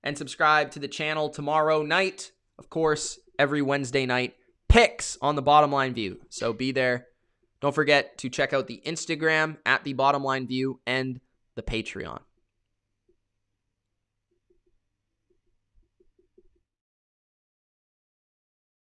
[SPEAKER 1] and subscribe to the channel tomorrow night. Of course, every Wednesday night. Picks on the Bottom Line View. So be there. Don't forget to check out the Instagram at TheBottomLineView and the Patreon.